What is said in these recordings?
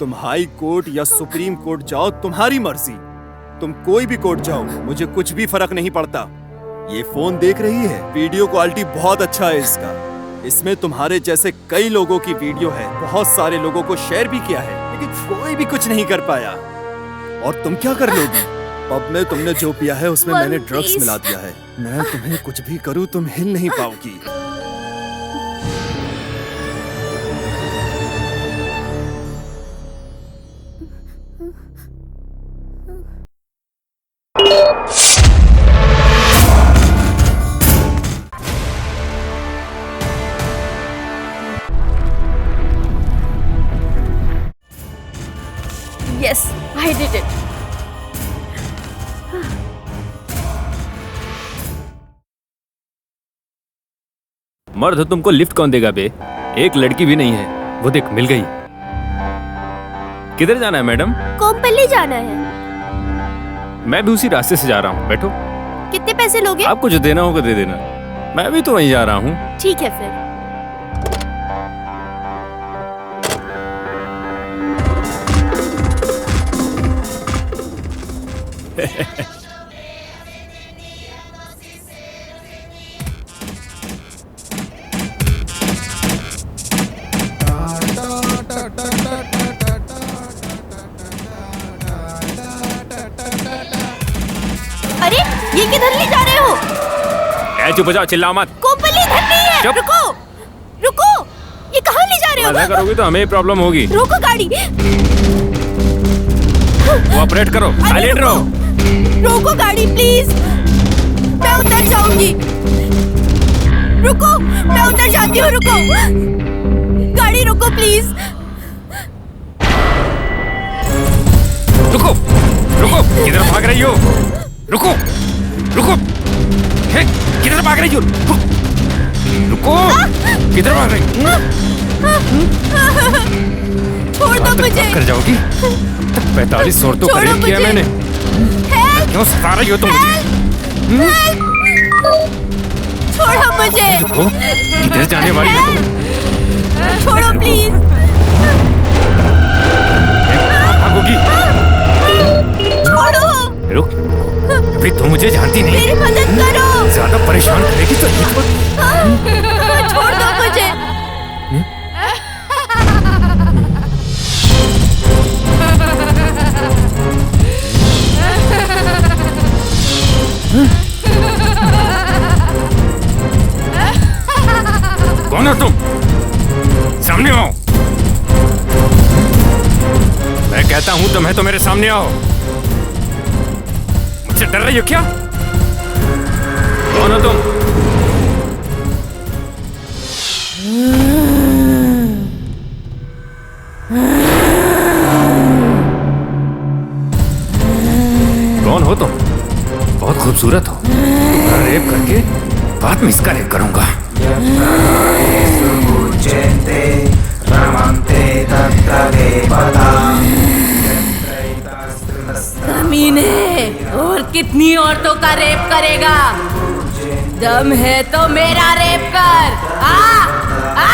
तुम high court या supreme court जाओ, तुम्हारी मर्जी। तुम कोई भी कोर्ट जाओ, मुझे कुछ भी फर्क नहीं पड़ता। ये फोन देख रही है, वीडियो क्वालिटी बहुत अच्छा है इसका। इसमें तुम्हारे जैसे कई लोगों की वीडियो है, बहुत सारे लोगों को शेयर भी किया है, लेकिन कोई भी कुछ नहीं कर पाया। और तुम क्या कर लोगी? पब में तुमने जो पिया है उसमें मैंने ड्रग्स मिला दिया है। मैं तुम्हें कुछ भी करूं, तुम हिल नहीं पाओगी। Yes, I did it. मर्द तुमको लिफ्ट कौन देगा बे? एक लड़की भी नहीं है। वो देख मिल गई। किधर जाना है मैडम? कोम्पली जाना है। मैं भी उसी रास्ते से जा रहा हूँ, बैठो। कितने पैसे लोगे? आपको जो देना होगा दे देना। मैं भी तो वहीं जा रहा हूँ। ठीक है फिर। अरे ये किधर ले जा रहे हो? ऐ चुप हो जाओ, चिल्लाओ मत। कोम्पली इधर नहीं है। चुप। रुको रुको, ये कहाँ ले जा रहे हो? मजा करोगी तो हमें ही प्रॉब्लम होगी। रोको गाड़ी। कोऑपरेट करो, साइलेंट रहो। रोको गाड़ी प्लीज, मैं उतर जाऊंगी। रुको, मैं उतर जाती हूँ। रुको गाड़ी, रुको प्लीज। रुको रुको, किधर भाग रही हो? रुको रुको, हे, किधर भाग रही हो? रुको, किधर भाग रही हो? छोड़ दो मुझे। कर जाओगी? 45 और तो छोड़ो करेक्ट किया मुझे। मैंने। क्यों सता रही हो तुम मुझे? छोड़ो मुझे। रुको, किधर जाने वाली हो तुम? छोड़ो प्लीज। भागोगी? छोड़ो। रुक, अभी तुम मुझे जानती नहीं। मेरी मदद करो। ज्यादा परेशान करेगी तो छोड़ दो मुझे। कौन हो तुम? सामने आओ। मैं कहता हूं तुम्हें तो मेरे सामने आओ। मुझसे डर रही हो क्या? कौन हो तुम? कौन हो तुम? बहुत खूबसूरत हो। तुम्हारा रेप करके बाद में इसका रेप करूंगा। कमीने, और कितनी औरतों का रेप करेगा? दम है तो मेरा रेप कर। आ आ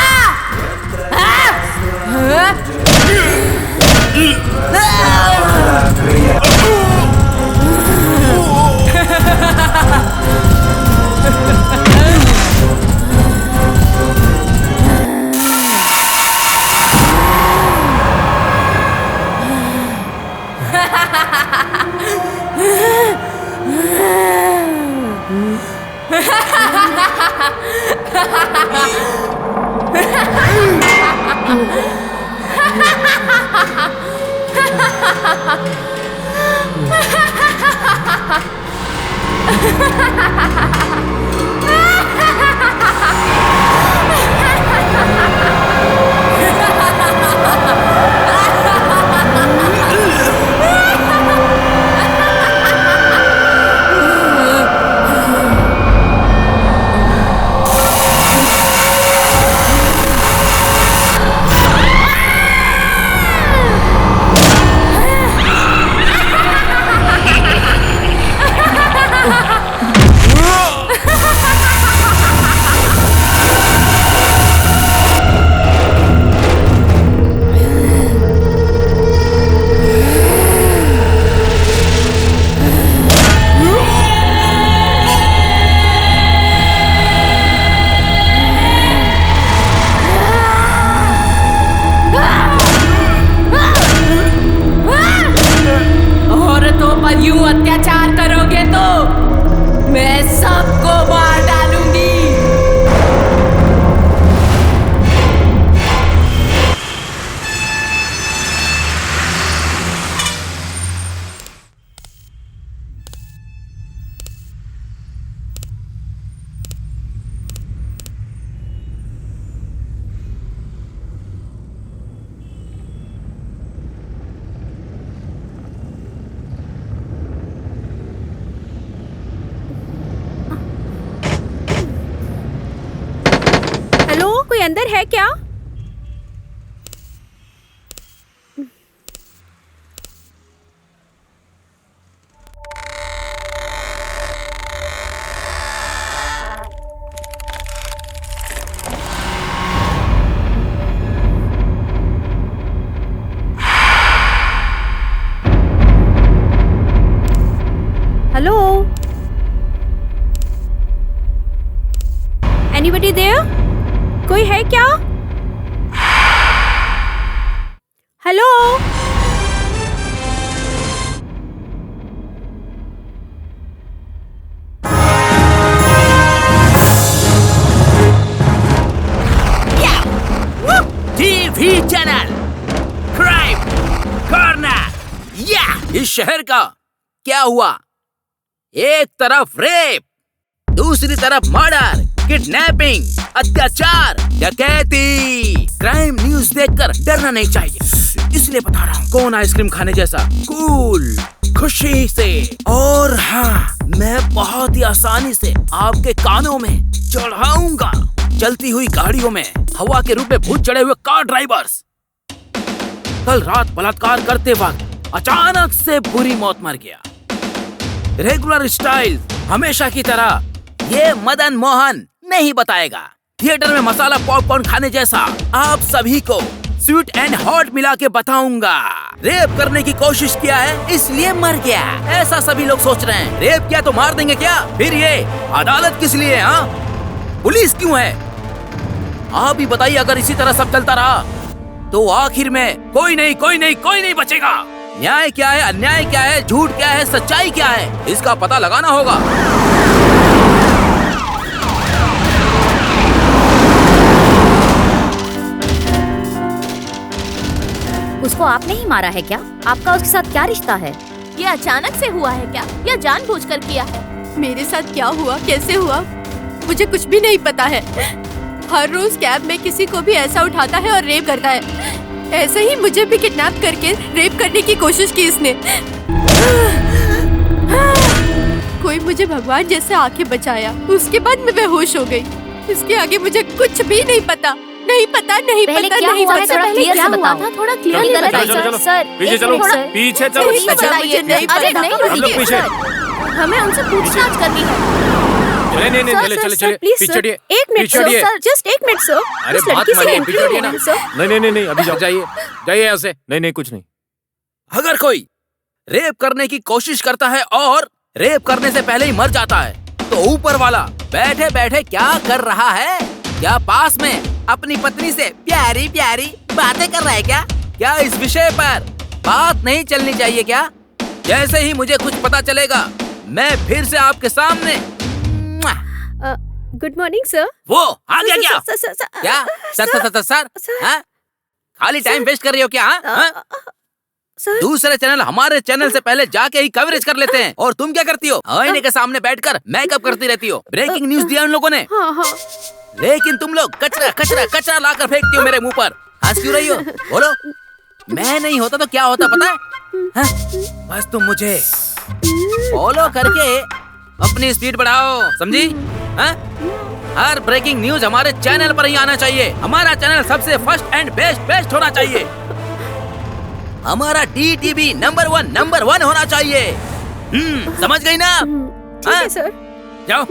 अंदर है क्या? Hello, anybody there? कोई है क्या? Hello, TV channel crime corner. या इस शहर का क्या हुआ? एक तरफ रेप, दूसरी तरफ मर्डर, किडनैपिंग, अत्याचार, डकैती। क्राइम न्यूज़ देखकर डरना नहीं चाहिए, इसलिए बता रहा हूँ। कौन आइसक्रीम खाने जैसा कूल, खुशी से। और हाँ, मैं बहुत ही आसानी से आपके कानों में चढ़ाऊंगा। चलती हुई गाड़ियों में हवा के रूप में भूत चढ़े हुए कार ड्राइवर्स। कल रात बलात्कार करते वक्त अचानक से बुरी मौत मर गया। रेगुलर स्टाइल हमेशा की तरह ये मदन मोहन नहीं बताएगा। थिएटर में मसाला पॉपकॉर्न खाने जैसा आप सभी को स्वीट एंड हॉट मिला के बताऊंगा। रेप करने की कोशिश किया है इसलिए मर गया, ऐसा सभी लोग सोच रहे हैं। रेप किया तो मार देंगे क्या? फिर ये अदालत किस लिए? हाँ, पुलिस क्यों है? आप ही बताइए। अगर इसी तरह सब चलता रहा तो आखिर में कोई नहीं बचेगा। न्याय क्या है, अन्याय क्या है, झूठ क्या है, सच्चाई क्या है, इसका पता लगाना होगा। उसको आपने ही मारा है क्या? आपका उसके साथ क्या रिश्ता है? ये अचानक से हुआ है क्या या जानबूझकर किया है? मेरे साथ क्या हुआ, कैसे हुआ, मुझे कुछ भी नहीं पता है। हर रोज कैब में किसी को भी ऐसा उठाता है और रेप करता है। ऐसे ही मुझे भी किडनैप करके रेप करने की कोशिश की इसने। कोई मुझे भगवान जैसे आके बचाया, उसके बाद मैं बेहोश हो गई। इसके आगे मुझे कुछ भी नहीं पता। पहले क्या हुआ है थोड़ा क्लियर से बताओ। थोड़ा क्लियरली बताइए सर, पीछे चलो, पीछे चलो। नहीं पता, मुझे नहीं अरे पता। नहीं हम लोग रुकिए पीछे। सर, हमें उनसे पूछताछ करनी है। नहीं, चले, पीछे हटिए। एक मिनट पीछे हटिए। सर, जस्ट एक मिनट सर। अरे उस बात लड़की से मानिए, एंट्री पीछे हटिए ना। होगी, सर। नहीं, अभी जाइए यहाँ से। नहीं, कुछ नहीं। अगर कोई रेप करने की कोशिश करता है और रेप करने से पहले ही मर जाता है तो ऊपर वाला बैठे बैठे क्या कर रहा है? क्या पास में अपनी पत्नी से प्यारी प्यारी बातें कर रहा है क्या? क्या इस विषय पर बात नहीं चलनी चाहिए क्या? जैसे ही मुझे कुछ पता चलेगा मैं फिर से आपके सामने। Good morning sir. वो आ गया क्या? क्या सर? हाँ? खाली टाइम वेस्ट कर रही हो क्या? हाँ? सर, दूसरे चैनल हमारे चैनल से पहले जाके ही कवरेज कर लेते हैं और तुम क्या करती हो? आईने के सामने बैठकर मेकअप करती रहती हो। ब्रेकिंग न्यूज दिया उन लोगों ने, हाँ। लेकिन तुम लोग कचरा लाकर फेंकती हो मेरे मुंह पर। हंस क्यों रही हो? बोलो। मैं नहीं होता तो क्या होता पता है? हाँ? बस तुम मुझे फॉलो करके अपनी स्पीड बढ़ाओ, समझी? हाँ? हर ब्रेकिंग न्यूज हमारे चैनल पर ही आना चाहिए। हमारा चैनल सबसे फर्स्ट एंड बेस्ट होना चाहिए। हमारा DTV नंबर वन होना चाहिए। समझ गई ना? ठीक है सर। जाओ।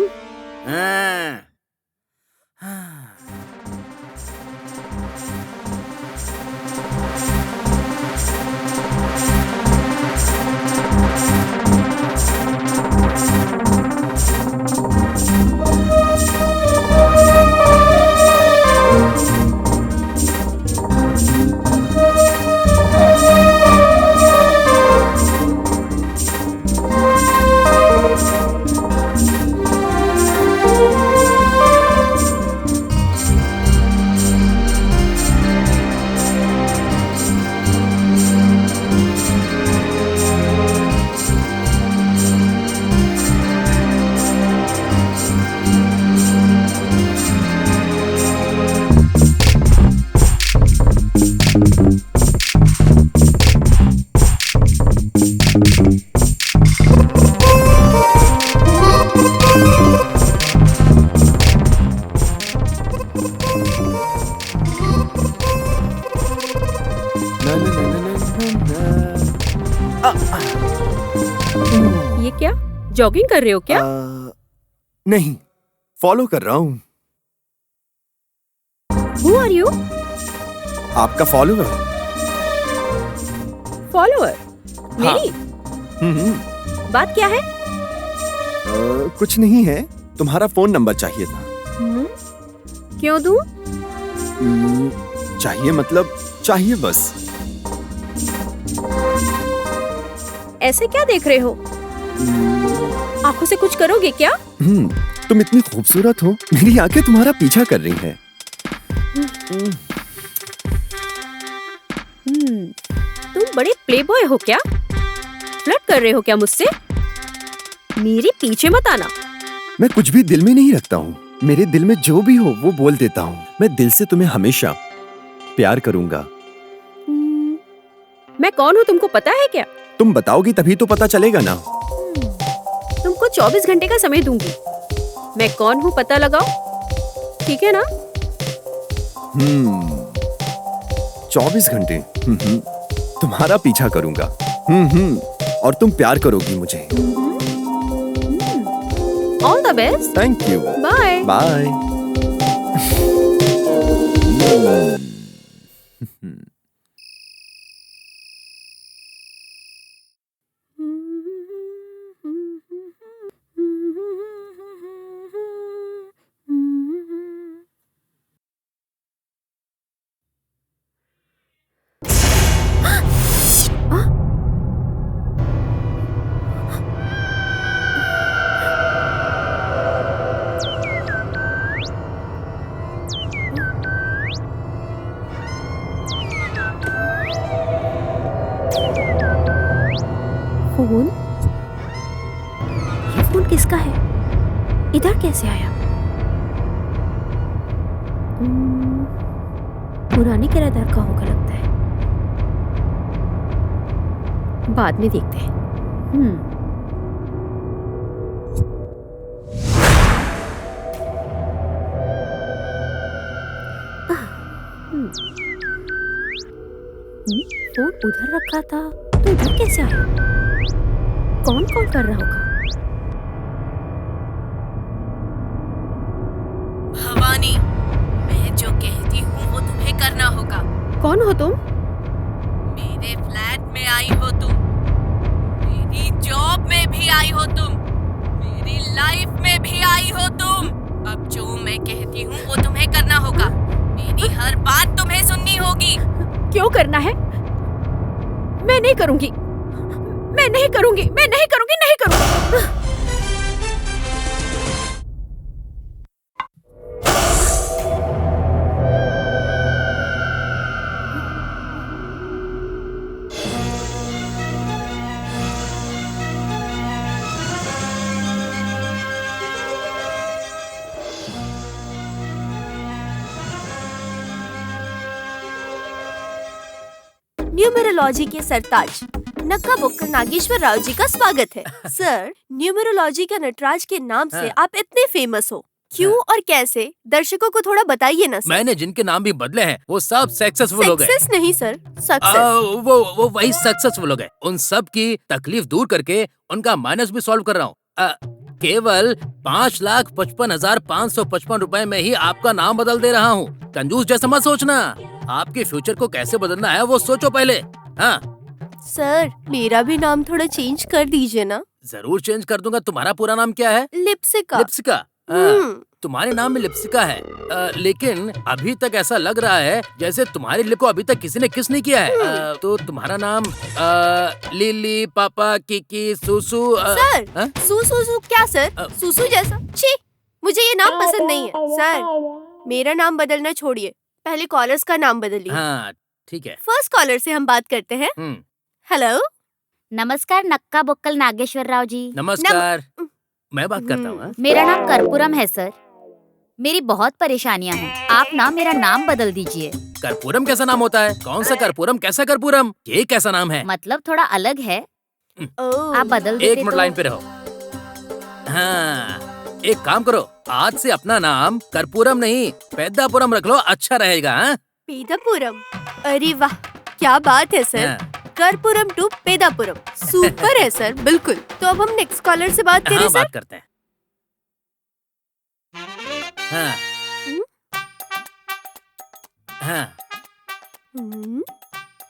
ये क्या, जॉगिंग कर रहे हो क्या? नहीं, फॉलो कर रहा हूँ। Who are you? आपका फॉलोअर। फॉलोअर? मेरी? बात क्या है? कुछ नहीं है, तुम्हारा फोन नंबर चाहिए था। क्यों दूं? चाहिए मतलब चाहिए बस। ऐसे क्या देख रहे हो? आंखों से कुछ करोगे क्या? तुम इतनी खूबसूरत हो, मेरी आंखें तुम्हारा पीछा कर रही हैं। तुम बड़े प्लेबॉय हो क्या? फ्लर्ट कर रहे हो क्या मुझसे? मेरे पीछे मत आना। मैं कुछ भी दिल में नहीं रखता हूँ। मेरे दिल में जो भी हो वो बोल देता हूँ। मैं दिल से तुम्हें हमेशा प्यार करूंगा। मैं कौन हूँ तुमको पता है क्या? तुम बताओगी तभी तो पता चलेगा ना। तुमको 24 घंटे का समय दूंगी। मैं कौन हूँ पता लगाओ, ठीक है ना? 24 घंटे तुम्हारा पीछा करूंगा। और तुम प्यार करोगी मुझे। All the best. Thank you. Bye bye. Phone? ये फोन किसका है? इधर कैसे आया? पुराने किराएदार का होगा लगता है। बाद में देखते हैं। फोन उधर रखा था तो इधर कैसे आया? कौन कॉल कर रहा होगा? भवानी, मैं जो कहती हूँ वो तुम्हें करना होगा। कौन हो तुम? मेरे फ्लैट में आई हो तुम, मेरी जॉब में भी आई हो तुम, मेरी लाइफ में भी आई हो तुम। अब जो मैं कहती हूँ वो तुम्हें करना होगा। मेरी हर बात तुम्हें सुननी होगी। क्यों करना है? मैं नहीं करूंगी, मैं नहीं करूंगी, मैं नहीं करूंगी, नहीं करूंगी। न्यूमेरोलॉजी के सरताज नक्का बुक्कल नागेश्वर राव जी का स्वागत है। सर, न्यूमेरोलॉजी के नटराज के नाम से आप इतने फेमस हो, क्यों और कैसे? दर्शकों को थोड़ा बताइए ना सर। मैंने जिनके नाम भी बदले हैं वो सब सक्सेसफुल हो गए। सक्सेस नहीं सर, सक्सेस। वो वही सक्सेसफुल हो गए। उन सब की तकलीफ दूर करके उनका माइनस भी सॉल्व कर रहा हूँ। केवल 5,55,555 रुपए में ही आपका नाम बदल दे रहा हूँ। कंजूस जैसा मत सोचना। आपके फ्यूचर को कैसे बदलना है वो सोचो पहले। हाँ सर, मेरा भी नाम थोड़ा चेंज कर दीजिए ना। जरूर चेंज कर दूंगा। तुम्हारा पूरा नाम क्या है? लिप्सिका। लिप्सिका। तुम्हारे नाम में लिप्सिका है, लेकिन अभी तक ऐसा लग रहा है जैसे तुम्हारे लिप को अभी तक किसी ने किस नहीं किया है। तो तुम्हारा नाम लिली, पापा, किकी, सुसु। सर, सुसु क्या सर? सुसु जैसा? छी, मुझे ये नाम पसंद नहीं है। सर, मेरा नाम बदलना छोड़िए, पहले कॉलर्स का नाम बदलिए। हाँ ठीक है। फर्स्ट कॉलर से हम बात करते हैं। हेलो। नमस्कार नक्का बुक्कल नागेश्वर राव जी। नमस्कार। मैं बात करता हूँ। मेरा नाम कर्पूरम है सर। मेरी बहुत परेशानियां हैं। आप ना मेरा नाम बदल दीजिए। कर्पूरम कैसा नाम होता है? कौन सा कर्पूरम? कैसा कर्पूरम? ये कैसा नाम है? मतलब थोड़ा अलग है। आप बदल देते एक मिनट तो... लाइन पे रहो। हाँ, एक काम करो, आज से अपना नाम कर्पूरम नहीं पेद्दापुरम रख लो, अच्छा रहेगा। हाँ? पेद्दापुरम? अरे वाह, क्या बात है सर। कर्पूरम टू पेदापुरम। सुपर है सर, बिल्कुल। तो अब हम नेक्स्ट कॉलर से बात करें हाँ, सर। बात करते हैं। हाँ हाँ हम्म,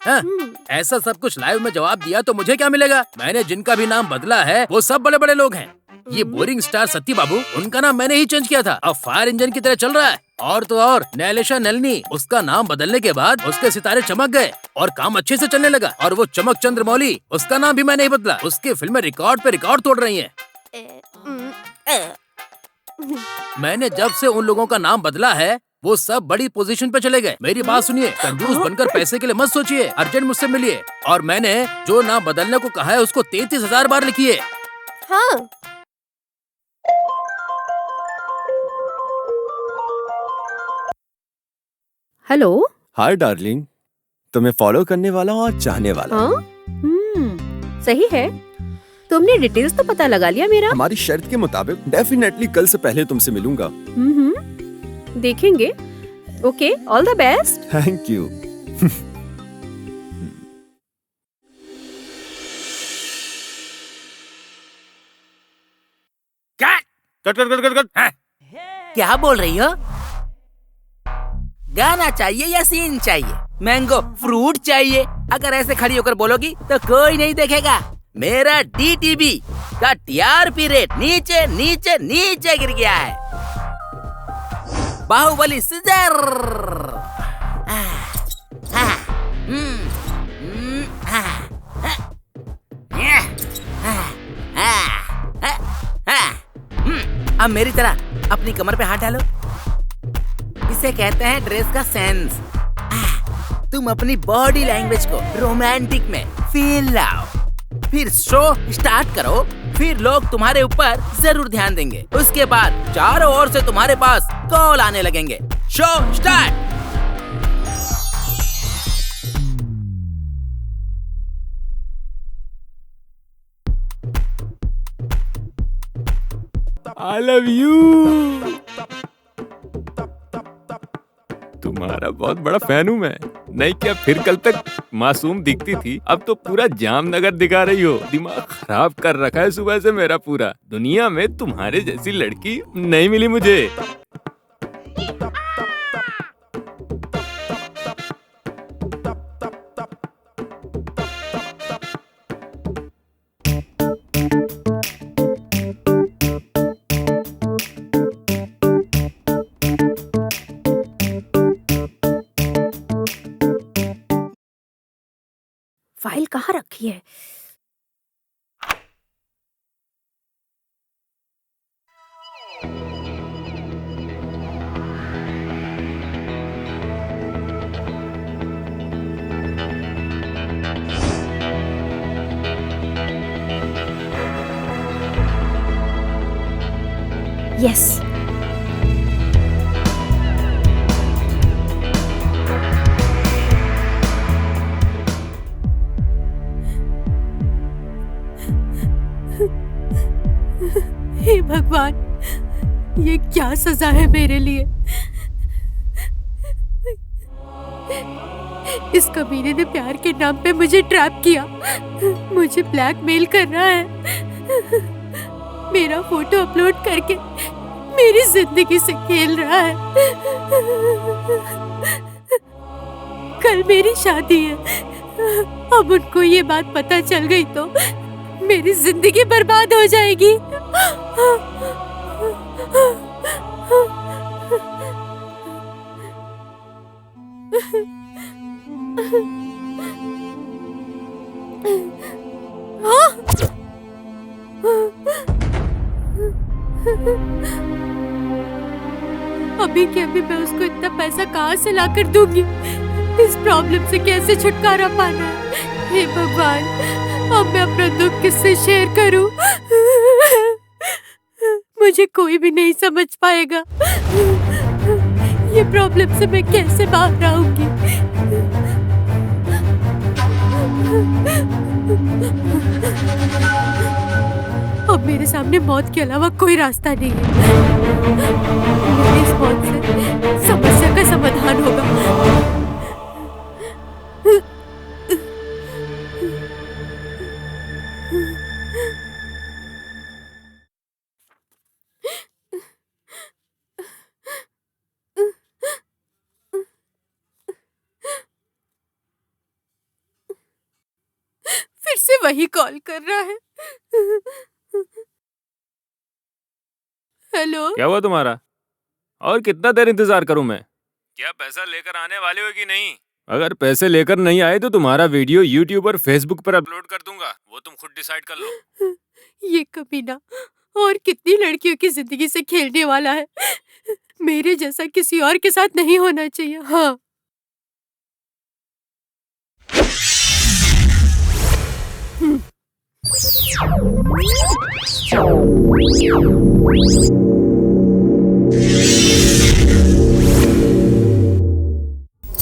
हाँ, हम्म, ऐसा सब कुछ लाइव में जवाब दिया तो मुझे क्या मिलेगा? मैंने जिनका भी नाम बदला है वो सब बड़े बड़े लोग हैं। ये बोरिंग स्टार सत्ती बाबू, उनका नाम मैंने ही चेंज किया था, अब फायर इंजन की तरह चल रहा है। और तो और नैलेशा नलिनी, उसका नाम बदलने के बाद उसके सितारे चमक गए और काम अच्छे से चलने लगा। और वो चमक चंद्र मौली, उसका नाम भी मैंने ही बदला, उसकी फिल्में रिकॉर्ड पे रिकॉर्ड तोड़ रही हैं। मैंने जब से उन लोगों का नाम बदला है वो सब बड़ी पोजीशन पे चले गए। मेरी बात सुनिए, कंजूस बनकर पैसे के लिए मत सोचिए, अर्जेंट मुझसे मिलिए। और मैंने जो नाम बदलने को कहा है उसको 33,000 बार लिखिए। हाँ। हेलो। हाय डार्लिंग, तुम्हें फॉलो करने वाला हूँ और चाहने वाला हूँ। हाँ? सही है। तुमने डिटेल्स तो पता लगा लिया मेरा? हमारी शर्त के मुताबिक डेफिनेटली कल से पहले तुमसे मिलूंगा। देखेंगे। Okay, all the best. Thank you. Cut cut cut cut cut. हाँ। क्या बोल रही हो? गाना चाहिए या सीन चाहिए? मैंगो फ्रूट चाहिए? अगर ऐसे खड़ी होकर बोलोगी तो कोई नहीं देखेगा। मेरा DTV का TRP रेट नीचे नीचे नीचे गिर गया है। बाहुबली सीजर। अब मेरी तरह अपनी कमर पे हाथ डालो। इसे कहते हैं ड्रेस का सेंस। तुम अपनी बॉडी लैंग्वेज को रोमांटिक में फील लाओ, फिर शो स्टार्ट करो, फिर लोग तुम्हारे ऊपर जरूर ध्यान देंगे। उसके बाद चारों ओर से तुम्हारे पास कॉल आने लगेंगे। Show start. I love you। तुम्हारा बहुत बड़ा फैन हूँ मैं। नहीं क्या, फिर कल तक मासूम दिखती थी, अब तो पूरा जामनगर दिखा रही हो। दिमाग खराब कर रखा है सुबह से मेरा पूरा। दुनिया में तुम्हारे जैसी लड़की नहीं मिली मुझे। फाइल कहाँ रखी है? यस। हे भगवान, ये क्या सजा है मेरे लिए? इस कमीने ने प्यार के नाम पे मुझे ट्रैप किया, मुझे ब्लैकमेल कर रहा है, मेरा फोटो अपलोड करके मेरी जिंदगी से खेल रहा है। कल मेरी शादी है, अब उनको ये बात पता चल गई तो मेरी जिंदगी बर्बाद हो जाएगी। अभी के अभी मैं उसको इतना पैसा कहाँ से लाकर दूंगी? इस प्रॉब्लम से कैसे छुटकारा पाना है? हे भगवान, अब मैं अपना दुख किससे शेयर करूं? मुझे कोई भी नहीं समझ पाएगा। ये प्रॉब्लम से मैं कैसे बाहर आऊंगी? अब मेरे सामने मौत के अलावा कोई रास्ता नहीं है। इस मौत से समस्या का समाधान होगा। से वही कॉल कर रहा है। हेलो। क्या हुआ तुम्हारा? और कितना देर इंतजार करूं मैं? क्या पैसा लेकर आने वाले हो कि नहीं? अगर पैसे लेकर नहीं आए तो तुम्हारा वीडियो यूट्यूब और फेसबुक पर अपलोड कर दूंगा, वो तुम खुद डिसाइड कर लो। ये कमीना और कितनी लड़कियों की जिंदगी से खेलने वाला है। मेरे जैसा किसी और के साथ नहीं होना चाहिए। हाँ।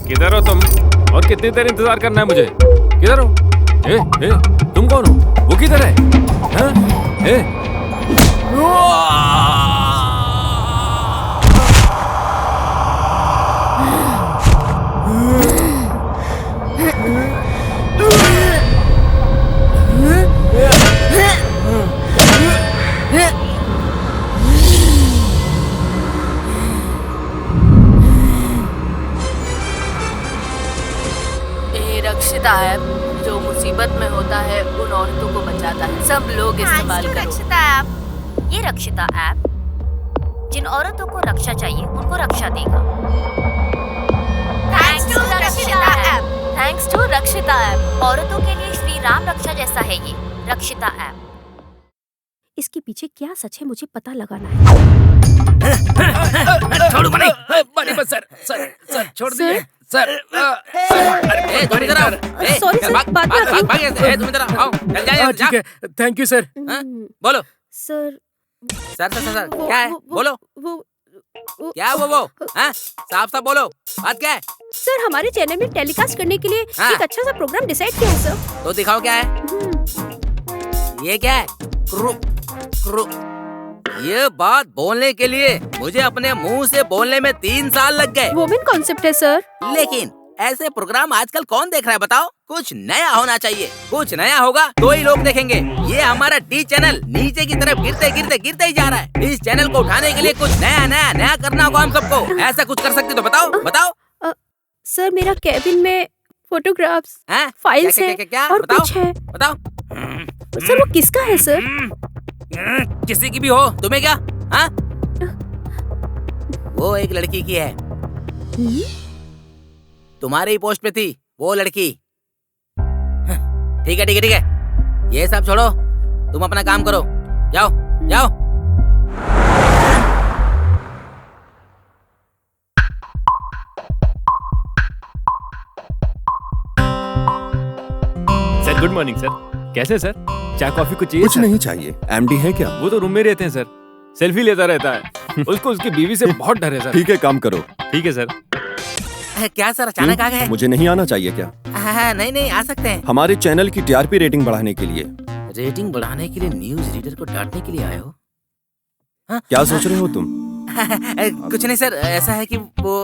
किधर हो तुम? और कितनी देर इंतजार करना है मुझे? किधर हो? ए, तुम कौन हो? वो किधर है? हाँ? ये रक्षिता ऐप जो मुसीबत में होता है उन औरतों को बचाता है। सब लोग इस्तेमाल करो। रक्षिता ऐप। ये रक्षिता ऐप जिन औरतों को रक्षा चाहिए उनको रक्षा देगा। थैंक्स टू रक्षिता ऐप। थैंक्स टू रक्षिता ऐप। औरतों के लिए श्री राम रक्षा जैसा है ये रक्षिता ऐप। इसके पीछे क्या सच है मुझे पता लगाना है। छोड़ो बनी बनी बस सर छोड़ दीजिए सर। ए तुम इधर आओ। Sorry, sir, बाद में आती हूँ। भाग ए तुम इधर आओ। चल जा ठीक है, थैंक यू सर। बोलो सर सर क्या है? बोलो वो क्या वो हाँ साफ साफ बोलो, बात क्या है? सर हमारे चैनल में टेलीकास्ट करने के लिए हाँ। एक अच्छा सा प्रोग्राम डिसाइड किया है सर। तो दिखाओ क्या है? ये क्या है? क्रू ये बात बोलने के लिए मुझे अपने मुंह से बोलने में 3 साल लग गए। वुमेन कॉन्सेप्ट है सर। लेकिन ऐसे प्रोग्राम आजकल कौन देख रहा है बताओ? कुछ नया होना चाहिए। कुछ नया होगा तो ही लोग देखेंगे। ये हमारा डी चैनल नीचे की तरफ गिरते ही जा रहा है। इस चैनल को उठाने के लिए कुछ नया करना होगा हम सबको। ऐसा कुछ कर सकते तो बताओ। सर मेरा कैबिन में फोटोग्राफ्स, हैं? फाइल्स क्या, है क्या, क्या, और बताओ, कुछ है। बताओ। सर वो किसका है सर? किसी की भी हो, तुम्हें क्या? हाँ? वो एक लड़की की है। तुम्हारे ही पोस्ट पे थी वो लड़की। ठीक है। ये सब छोड़ो, तुम अपना काम करो। जाओ। Sir good morning sir. कैसे सर? चाय कॉफी कुछ चाहिए? कुछ नहीं चाहिए। एमडी है क्या? वो तो रूम में रहते हैं सर। सेल्फी लेता रहता है। उसको उसकी बीवी से बहुत डर है सर। ठीक है, काम करो। ठीक है सर। क्या सर अचानक आ गए? मुझे नहीं आना चाहिए क्या? नहीं आ सकते हैं। हमारे चैनल की टीआरपी रेटिंग बढ़ाने के लिए। रेटिंग बढ़ाने के लिए न्यूज रीडर को डांटने के लिए आए हो? क्या सोच रहे हो तुम? कुछ नहीं सर, ऐसा है कि वो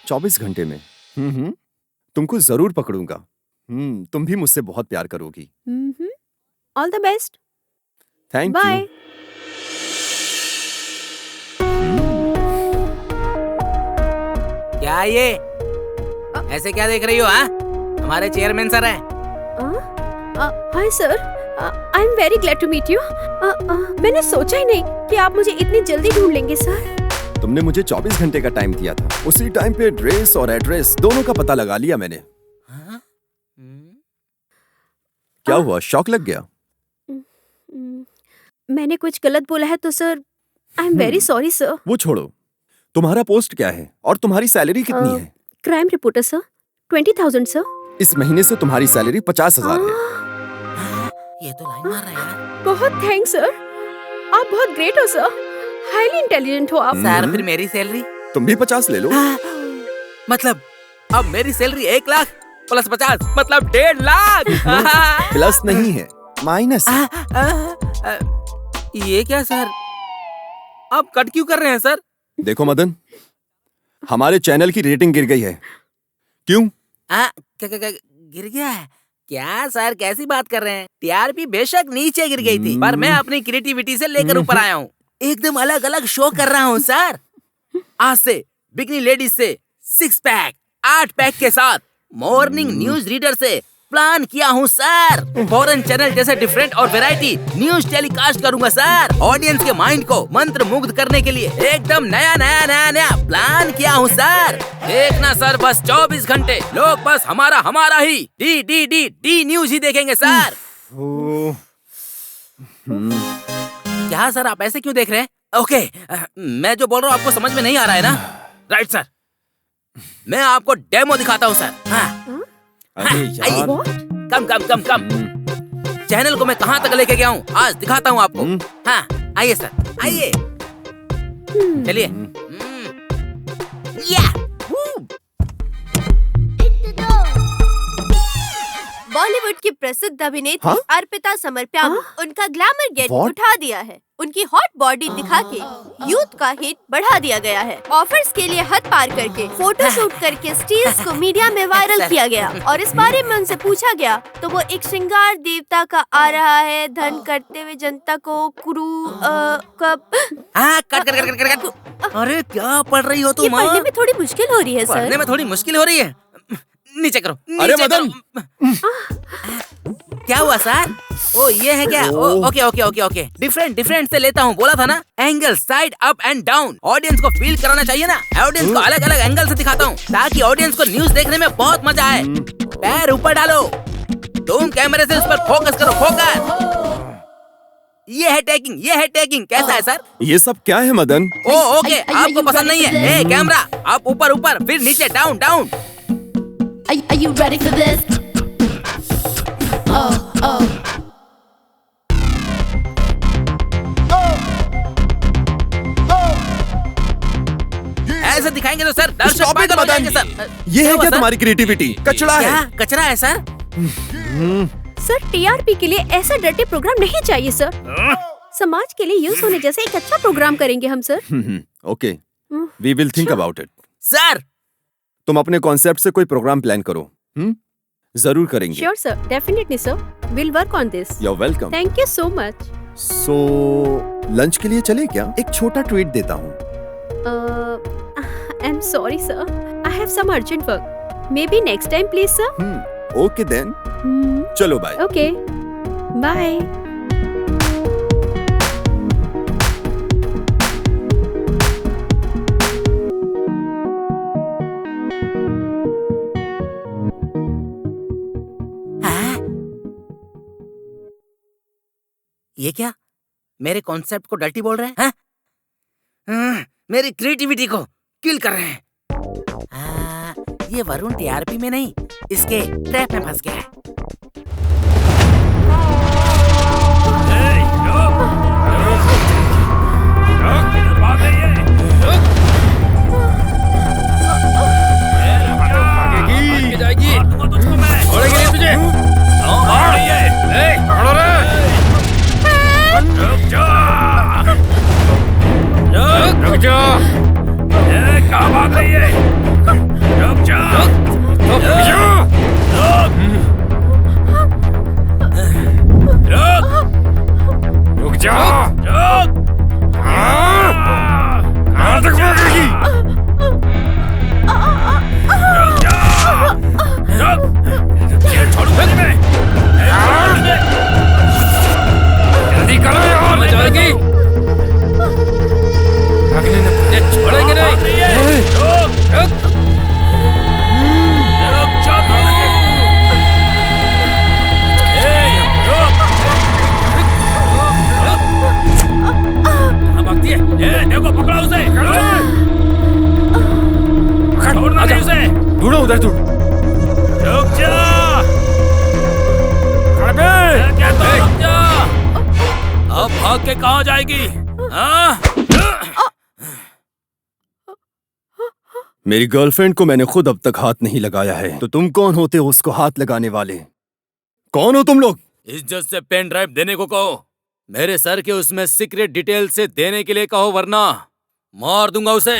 24 घंटे में। तुमको जरूर पकड़ूंगा। तुम भी मुझसे बहुत प्यार करोगी। All the best. Thank bye. You. क्या ये ऐसे क्या देख रही हो? हाँ, हमारे चेयरमैन सर हैं। Hi sir, I am very glad to meet you. मैंने सोचा ही नहीं कि आप मुझे इतनी जल्दी ढूंढ लेंगे सर। तुमने मुझे 24 घंटे का टाइम दिया था। उसी टाइम पे ड्रेस और एड्रेस दोनों का पता लगा लिया मैंने। क्या हुआ, शॉक लग गया? मैंने कुछ गलत बोला है तो sir I am very sorry sir. वो छोड़ो, तुम्हारा पोस्ट क्या है और तुम्हारी सैलरी कितनी है? Crime reporter sir, 20,000 sir. इस महीने से तुम्हारी सैलरी 50,000 है। ये तो लाइन मार रहा है यार। बहुत थैंक्स सर, आप बहुत ग्रेट हो सर, हाईली इंटेलिजेंट हो आप। सर फिर मेरी सैलरी? तुम भी 50 ले लो। मतलब अब मेरी सैलरी 1 लाख प्लस 50 मतलब 1.5 लाख। प्लस नहीं है, माइनस है। ये क्या सर, आप कट क्यों कर रहे हैं सर? देखो मदन, हमारे चैनल की रेटिंग गिर गई है। क्यों? गिर गया है क्या सर? कैसी बात कर रहे हैं? टीआरपी बेशक नीचे गिर गई थी पर मैं अपनी क्रिएटिविटी से लेकर ऊपर आया हूँ। एकदम अलग अलग शो कर रहा हूँ सर। आज से बिकनी लेडीज से 6 पैक 8 पैक के साथ मॉर्निंग न्यूज रीडर से प्लान किया हूँ सर। फॉरेन चैनल जैसे डिफरेंट और वैरायटी न्यूज टेलीकास्ट करूंगा सर। ऑडियंस के माइंड को मंत्र मुग्ध करने के लिए एकदम नया प्लान किया हूँ सर। देखना सर, बस 24 घंटे लोग बस हमारा ही डी न्यूज ही देखेंगे सर। क्या सर आप ऐसे क्यों देख रहे हैं? ओके, मैं जो बोल रहा हूँ आपको समझ में नहीं आ रहा है ना? राइट सर, मैं आपको डेमो दिखाता हूँ सर। हाँ, अरे यार, कम। चैनल को मैं कहाँ तक लेके गया हूँ आज दिखाता हूँ आपको। हाँ, आइए सर, आइए, चलिए। बॉलीवुड की प्रसिद्ध अभिनेत्री हाँ? अर्पिता समर्प्या उनका ग्लैमर गेट What? उठा दिया है। उनकी हॉट बॉडी दिखा के यूथ का हिट बढ़ा दिया गया है। ऑफर्स के लिए हद पार करके फोटोशूट करके स्टील्स को मीडिया में वायरल किया गया और इस बारे में उनसे पूछा गया तो वो एक श्रृंगार देवता का आ रहा है धन करते हुए जनता को कट। अरे क्या पढ़ रही हो ये तुम? पढ़ने में थोड़ी मुश्किल हो रही है सर। पढ़ने में थोड़ी मुश्किल हो रही है। नीचे करो। अरे नीचे मदन! करो। क्या हुआ सर? ओ ये है क्या? ओके। डिफरेंट से लेता हूँ, बोला था ना। Angle, side, up and down. Audience को फील कराना चाहिए ना। ऑडियंस को अलग अलग एंगल से दिखाता हूँ ताकि ऑडियंस को न्यूज देखने में बहुत मजा आए। पैर ऊपर डालो, तुम कैमरे से उस पर फोकस करो, फोकस। ये है टैगिंग। कैसा है सर? ये सब क्या है मदन? ओके, आपको पसंद नहीं है? कैमरा आप ऊपर, फिर नीचे, down. Are you ready for this? ऐसे दिखाएंगे तो सर दर्शक Stop it, पागल हो मदन। जाएंगे सर। ये है हुआ क्या सर? तुम्हारी क्रिएटिविटी? कचरा है। क्या कचरा है सर? सर टीआरपी के लिए ऐसा डर्टी प्रोग्राम नहीं चाहिए सर। समाज के लिए यूज होने जैसे एक अच्छा प्रोग्राम करेंगे हम sir. Okay, we will think about it. Sir तुम अपने कॉन्सेप्ट से कोई प्रोग्राम प्लान करो। जरूर करेंगे। Sure sir, definitely sir. We'll work on this. You're welcome. Thank you so much. So, lunch के लिए चले क्या? एक छोटा ट्रीट देता हूँ। I'm sorry sir. I have some urgent work. Maybe next time please sir. Okay then, चलो bye. Okay. Bye. ये क्या? मेरे कॉन्सेप्ट को डर्टी बोल रहे हैं? मेरी क्रिएटिविटी को किल कर रहे हैं। ये वरुण टीआरपी में नहीं, इसके ट्रैप में फंस गया है। ढूंढो उधर, अब भाग के कहाँ जाएगी? मेरी गर्लफ्रेंड को मैंने खुद अब तक हाथ नहीं लगाया है, तो तुम कौन होते हो उसको हाथ लगाने वाले? कौन हो तुम लोग? इज्जत से पेन ड्राइव देने को कहो। मेरे सर के उसमें सीक्रेट डिटेल से देने के लिए कहो, वरना मार दूंगा उसे।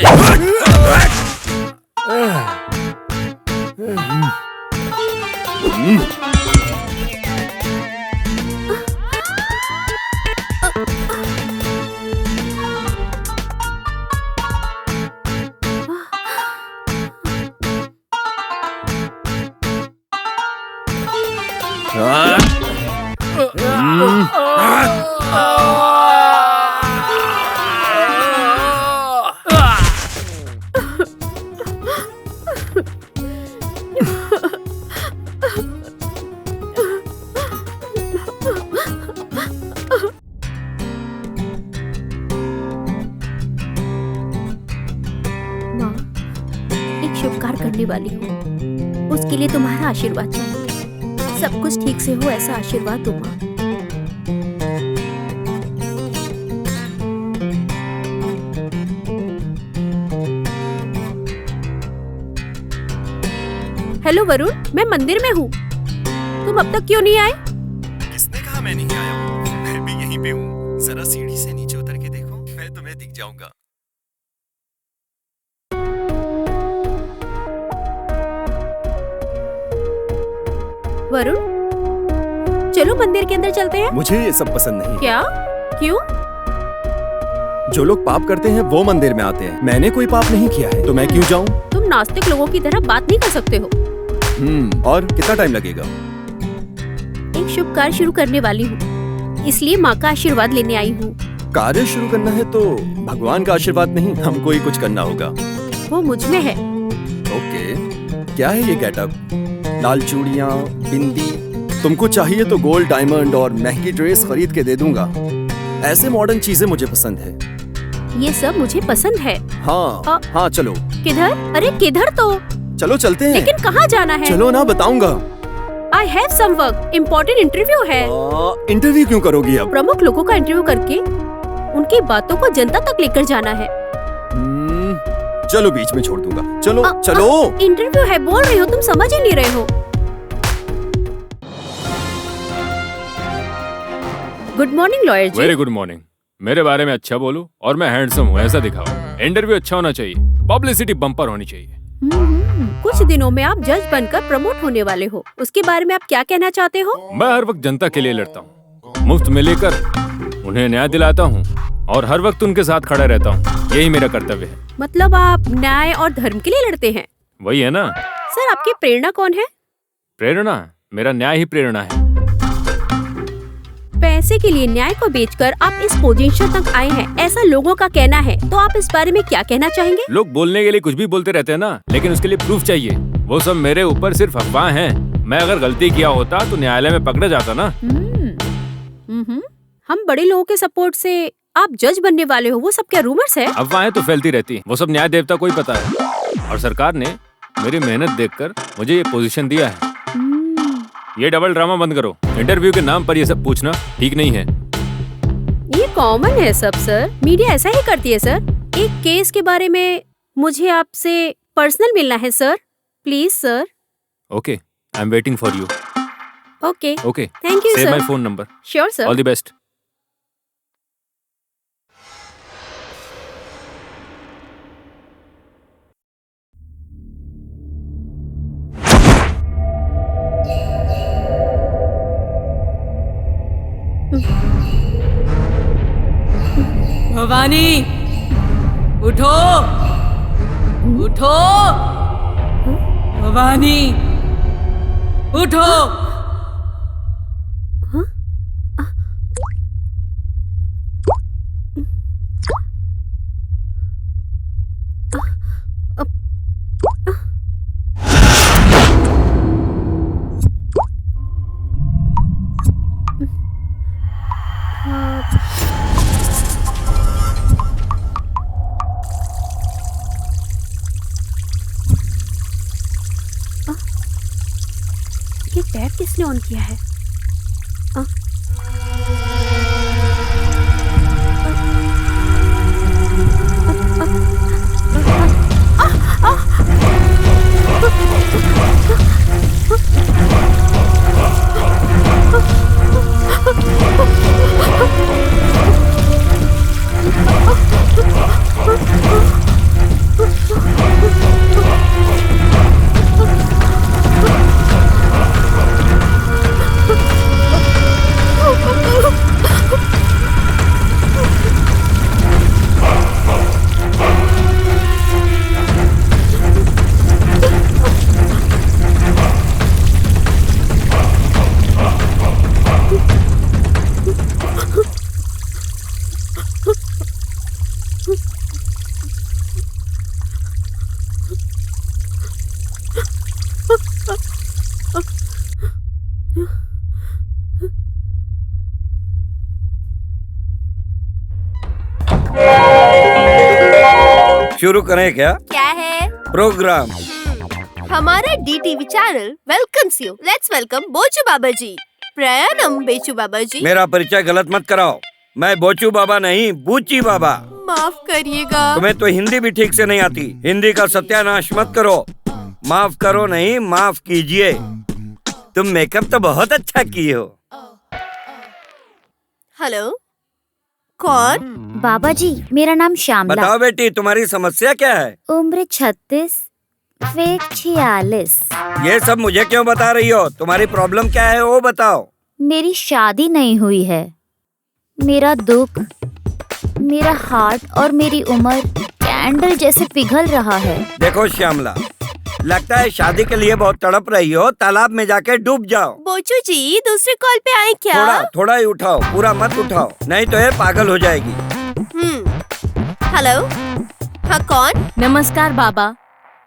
माँ, एक शुभ कार्य करने वाली हूँ, उसके लिए तुम्हारा आशीर्वाद चाहिए। सब कुछ ठीक से हो ऐसा आशीर्वाद दो माँ। हेलो वरुण, मैं मंदिर में हूँ। तुम अब तक क्यों नहीं आए? किसने कहा मैं नहीं आया हूँ? मैं भी यहीं पे हूँ। जरा सीढ़ी से नीचे उतर के देखो, मैं तुम्हें दिख जाऊंगा। वरुण, चलो मंदिर के अंदर चलते हैं। मुझे ये सब पसंद नहीं। क्या? क्यों? जो लोग पाप करते हैं वो मंदिर में आते हैं। मैंने कोई पाप नहीं किया है, तो मैं क्यों जाऊं? तुम नास्तिक लोगों की तरह बात नहीं कर सकते हो। और कितना टाइम लगेगा? एक शुभ कार्य शुरू करने वाली हूँ, इसलिए माँ का आशीर्वाद लेने आई हूँ। कार्य शुरू करना है तो भगवान का आशीर्वाद नहीं, हमको ही कुछ करना होगा। वो मुझ में है। ओके, क्या है ये गेटअप? लाल चूड़ियाँ, बिंदी। तुमको चाहिए तो गोल्ड, डायमंड और महंगी ड्रेस खरीद के दे दूंगा। ऐसे मॉडर्न चीजें मुझे पसंद है। ये सब मुझे पसंद है। हाँ हाँ, चलो। किधर? अरे किधर तो? चलो चलते हैं। लेकिन कहाँ जाना है? चलो ना, बताऊंगा। I have some work, important interview है। इंटरव्यू क्यों करोगी अब? प्रमुख लोगों का इंटरव्यू करके उनकी बातों को जनता तक लेकर जाना है। चलो बीच में छोड़ दूंगा। चलो चलो। इंटरव्यू है बोल रही हो, तुम समझ ही नहीं रहे हो। Good morning lawyer ji. Very good morning. मेरे बारे में अच्छा बोलो और मैं हैंडसम हूँ ऐसा दिखाओ। इंटरव्यू अच्छा होना चाहिए, पब्लिसिटी बम्पर होनी चाहिए। कुछ दिनों में आप जज बनकर प्रमोट होने वाले हो, उसके बारे में आप क्या कहना चाहते हो? मैं हर वक्त जनता के लिए लड़ता हूँ, मुफ्त में लेकर उन्हें न्याय दिलाता हूँ और हर वक्त उनके साथ खड़ा रहता हूँ। यही मेरा कर्तव्य है। मतलब आप न्याय और धर्म के लिए लड़ते हैं? वही है ना। सर, आपकी प्रेरणा कौन है? प्रेरणा? मेरा न्याय ही प्रेरणा है। पैसे के लिए न्याय को बेचकर आप इस पोजीशन तक आए हैं, ऐसा लोगों का कहना है। तो आप इस बारे में क्या कहना चाहेंगे? लोग बोलने के लिए कुछ भी बोलते रहते हैं ना, लेकिन उसके लिए प्रूफ चाहिए। वो सब मेरे ऊपर सिर्फ अफवाह हैं। मैं अगर गलती किया होता तो न्यायालय में पकड़ा जाता ना। हम बड़े लोगों के सपोर्ट से आप जज बनने वाले हो, वो सब क्या रूमर्स है? अफवाहें तो फैलती रहती, वो सब न्याय देवता को ही पता है। और सरकार ने मेरी मेहनत देखकर मुझे ये पोजीशन दिया है। ये डबल ड्रामा बंद करो। इंटरव्यू के नाम पर ये सब पूछना ठीक नहीं है। ये कॉमन है सब सर, मीडिया ऐसा ही करती है सर। एक केस के बारे में मुझे आपसे पर्सनल मिलना है sir, please sir. Okay, I am waiting for you. Okay okay, thank you save sir. My phone number. Sure sir. All the best. Bhavani, उठो उठो। भवानी, उठो। ये टैप किसने ऑन किया है? शुरू करें क्या? क्या है? प्रोग्राम। हमारा DTV channel welcomes you. Let's welcome Bochu Baba ji. प्रणाम बेचू बाबा जी। मेरा परिचय गलत मत कराओ, मैं बोचू बाबा नहीं, बूची बाबा। माफ करिएगा। तुम्हें तो हिंदी भी ठीक से नहीं आती, हिंदी का सत्यानाश मत करो। माफ करो नहीं, माफ कीजिए। तुम मेकअप तो बहुत अच्छा किए हो। हेलो, कौन? बाबा जी, मेरा नाम श्यामला। बताओ बेटी, तुम्हारी समस्या क्या है? उम्र 36, वेट 46। ये सब मुझे क्यों बता रही हो? तुम्हारी प्रॉब्लम क्या है वो बताओ। मेरी शादी नहीं हुई है। मेरा दुख, मेरा हार्ट और मेरी उम्र कैंडल जैसे पिघल रहा है। देखो श्यामला, लगता है शादी के लिए बहुत तड़प रही हो। तालाब में जाके डूब जाओ। बोचू जी, दूसरे कॉल पे आए क्या? थोड़ा ही उठाओ, पूरा मत उठाओ, नहीं तो ये पागल हो जाएगी। हेलो, हाँ कौन? नमस्कार बाबा,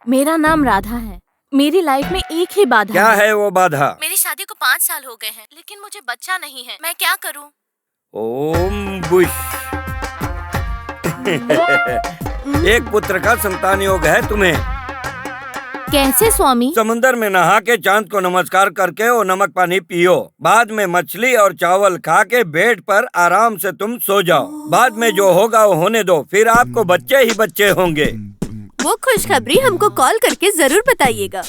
मेरा नाम राधा है। मेरी लाइफ में एक ही बाधा क्या है वो बाधा? मेरी शादी को 5 साल हो गए हैं, लेकिन मुझे बच्चा नहीं है। मैं क्या करूं? ओम बुश। एक पुत्र का संतान योग है तुम्हें। कैसे स्वामी? समुंदर में नहा के चांद को नमस्कार करके वो नमक पानी पियो। बाद में मछली और चावल खा के बेड पर आराम से तुम सो जाओ। बाद में जो होगा वो होने दो, फिर आपको बच्चे ही बच्चे होंगे। वो खुशखबरी हमको कॉल करके जरूर बताइएगा।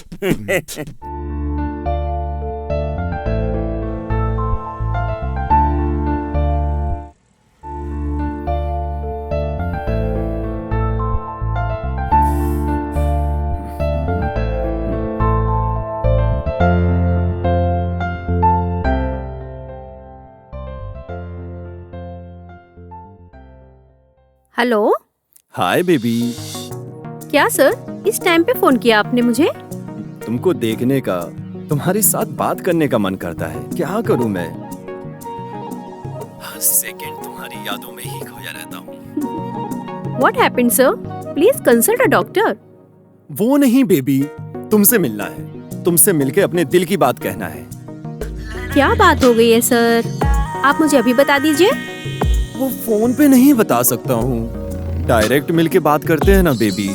हेलो। Hi baby. क्या सर, इस टाइम पे फोन किया आपने मुझे? तुमको देखने का, तुम्हारे साथ बात करने का मन करता है। क्या करूं मैं? हर सेकंड तुम्हारी यादों में ही खोया रहता हूँ। What happened, sir? Please consult a doctor. वो नहीं बेबी, तुमसे मिलना है। तुमसे मिलके अपने दिल की बात कहना है। क्या बात हो गई है सर? आप मुझे अभी बता दीजिए। वो फोन पे नहीं बता सकता हूँ, डायरेक्ट मिलके बात करते हैं ना बेबी।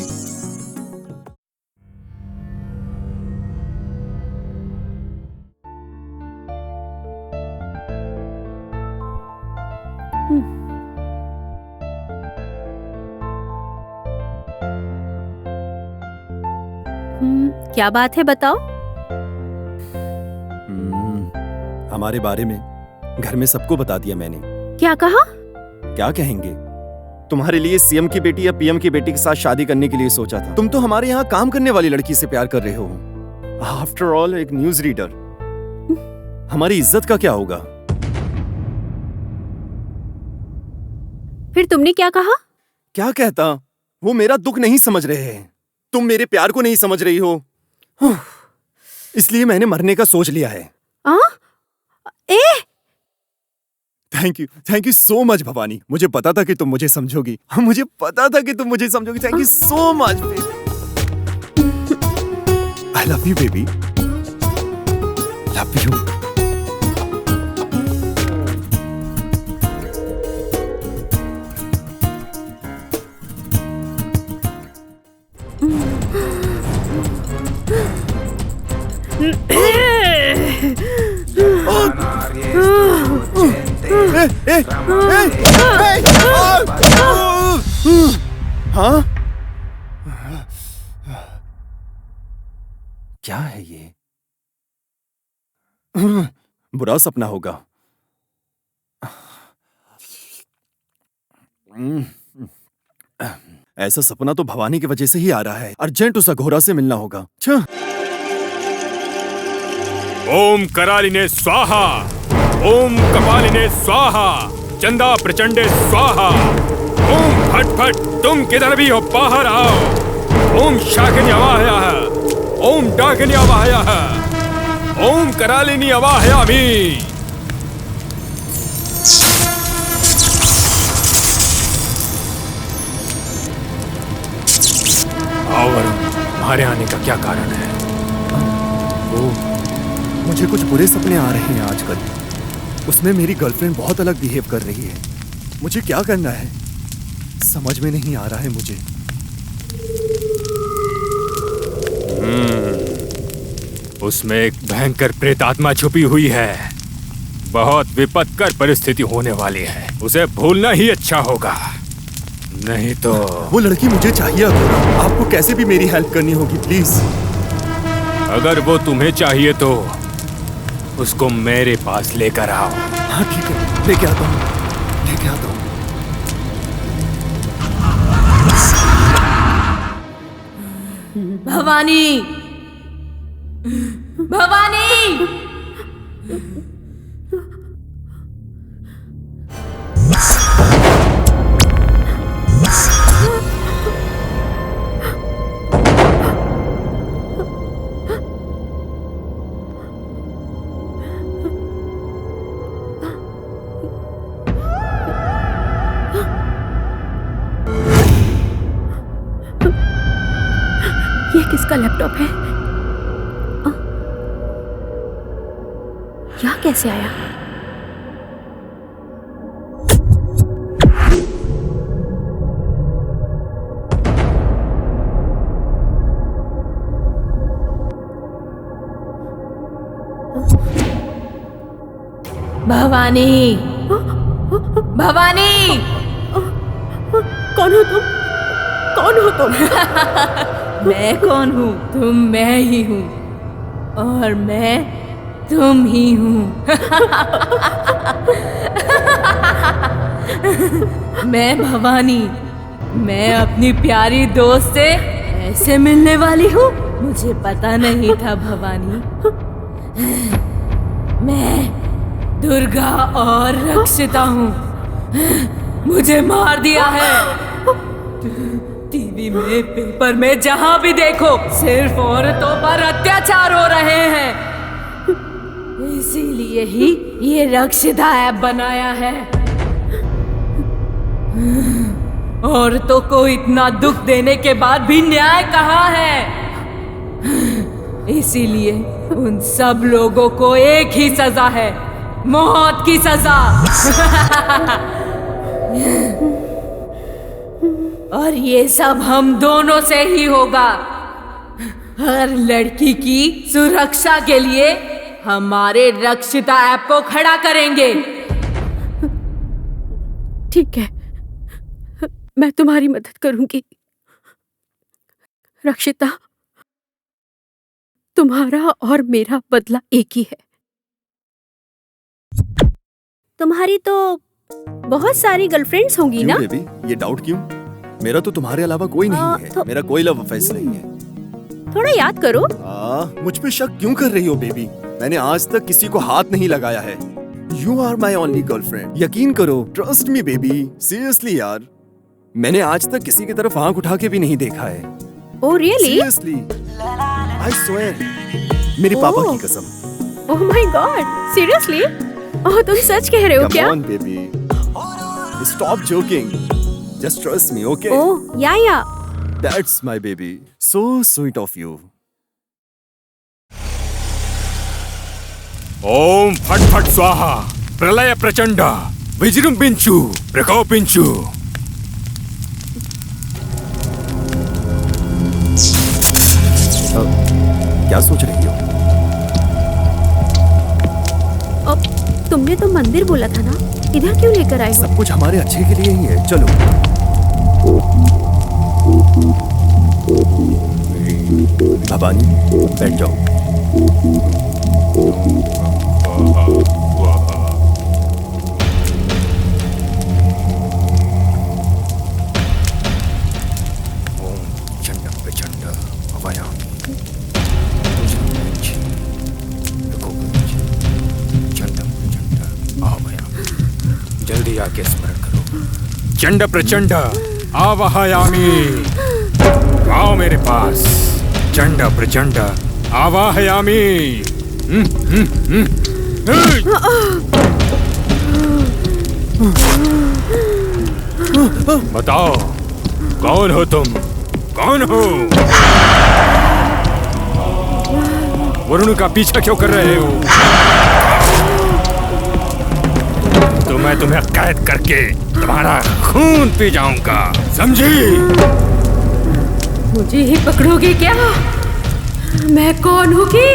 क्या बात है, बताओ। हमारे बारे में घर में सबको बता दिया मैंने। क्या कहा? क्या कहेंगे? तुम्हारे लिए सीएम की बेटी या पीएम की बेटी के साथ शादी करने के लिए सोचा था। तुम तो हमारे यहाँ काम करने वाली लड़की से प्यार कर रहे हो। आफ्टर ऑल एक न्यूज रीडर। हमारी इज्जत का क्या होगा? फिर तुमने क्या कहा? क्या कहता? वो मेरा दुख नहीं समझ रहे हैं। तुम मेरे प्यार को नहीं समझ रही हो, इसलिए मैंने मरने का सोच लिया है। Thank you so much Bhavani. मुझे पता था कि तुम मुझे समझोगी। मुझे पता था कि तुम मुझे समझोगी। Thank you so much baby. I love you baby. Love you. हाँ? क्या है ये? बुरा सपना होगा। ऐसा सपना तो भवानी की वजह से ही आ रहा है। अर्जेंट उस अघोरा से मिलना होगा। ओम करालिने स्वाहा, ओम कपालिने स्वाहा, चंदा प्रचंडे स्वाहा, ओम फट फट तुम किधर भी हो बाहर आओ, ओम शाकिनी अवाहयाः, ओम डाकिनी अवाहयाः, ओम करालिनी अवाहयामि। आओ वरुण, तुम्हारे आने का क्या कारण है? मुझे कुछ बुरे सपने आ रहे हैं आजकल। उसमें मेरी गर्लफ्रेंड बहुत अलग बिहेव कर रही है। मुझे क्या करना है समझ में नहीं आ रहा है मुझे। उसमें एक भयंकर प्रेतात्मा छुपी हुई है। बहुत विपत्कर परिस्थिति होने वाली है। उसे भूलना ही अच्छा होगा, नहीं तो। वो लड़की मुझे चाहिए। आपको कैसे भी मेरी हेल्प करनी होगी, प्लीज। अगर वो तुम्हें चाहिए तो उसको मेरे पास लेकर आओ। हाँ ठीक है, लेके आता हूँ, लेके आता हूँ। भवानी, भवानी, ये किसका लैपटॉप है? यहाँ कैसे आया? भवानी, भवानी, कौन हो तुम? कौन हो तुम? मैं कौन हूँ? तुम मैं ही हूँ और मैं तुम ही हूँ। मैं भवानी, मैं अपनी प्यारी दोस्त से ऐसे मिलने वाली हूँ। मुझे पता नहीं था भवानी। मैं दुर्गा और रक्षिता हूँ। मुझे मार दिया है। टीवी में, पेपर में, जहाँ भी देखो सिर्फ औरतों पर अत्याचार हो रहे हैं। इसीलिए ही ये रक्षिता ऐप बनाया है। औरतों को इतना दुख देने के बाद भी न्याय कहाँ है? इसीलिए उन सब लोगों को एक ही सजा है, मौत की सजा। और ये सब हम दोनों से ही होगा। हर लड़की की सुरक्षा के लिए हमारे रक्षिता ऐप को खड़ा करेंगे। ठीक है, मैं तुम्हारी मदद करूंगी। रक्षिता, तुम्हारा और मेरा बदला एक ही है। तुम्हारी तो बहुत सारी गर्लफ्रेंड्स होंगी क्यों ना? बेबी, ये डाउट क्यों? मेरा तो तुम्हारे अलावा कोई नहीं है। मेरा कोई लव अफेयर नहीं है। थोड़ा याद करो। मुझ पे शक क्यों कर रही हो बेबी? मैंने आज तक किसी को हाथ नहीं लगाया है। You are my only girlfriend। यकीन करो, ट्रस्ट मी बेबी, सीरियसली यार। मैंने आज तक किसी की तरफ आंख उठा के भी नहीं देखा है। Oh really? Seriously, I swear, मेरे पापा की कसम। Oh my God, seriously? Oh तुम सच कह रहे हो क्या? Come on baby, stop joking, just trust me, okay? ओह या That's my baby, so sweet of you। ओम फट फट स्वाहा, प्रलय प्रचंड, विजृंभिंचु, प्रकोपिंचु। क्या सोच रही हो? तुमने तो मंदिर बोला था ना, इधर क्यों लेकर आए हो? सब कुछ हमारे अच्छे के लिए ही है, चलो। भवानी, बैठ जाओ। जल्दी आके स्मरण करो। चंड प्रचंड आवाहयामि। आओ मेरे पास। चंड प्रचंड आवाहयामि। बताओ, कौन हो तुम? कौन हो? वरुण का पीछा क्यों कर रहे हो? तो मैं तुम्हें कैद करके तुम्हारा खून पी जाऊंगा, समझी? मुझे ही पकड़ोगे क्या? मैं कौन हूँ कि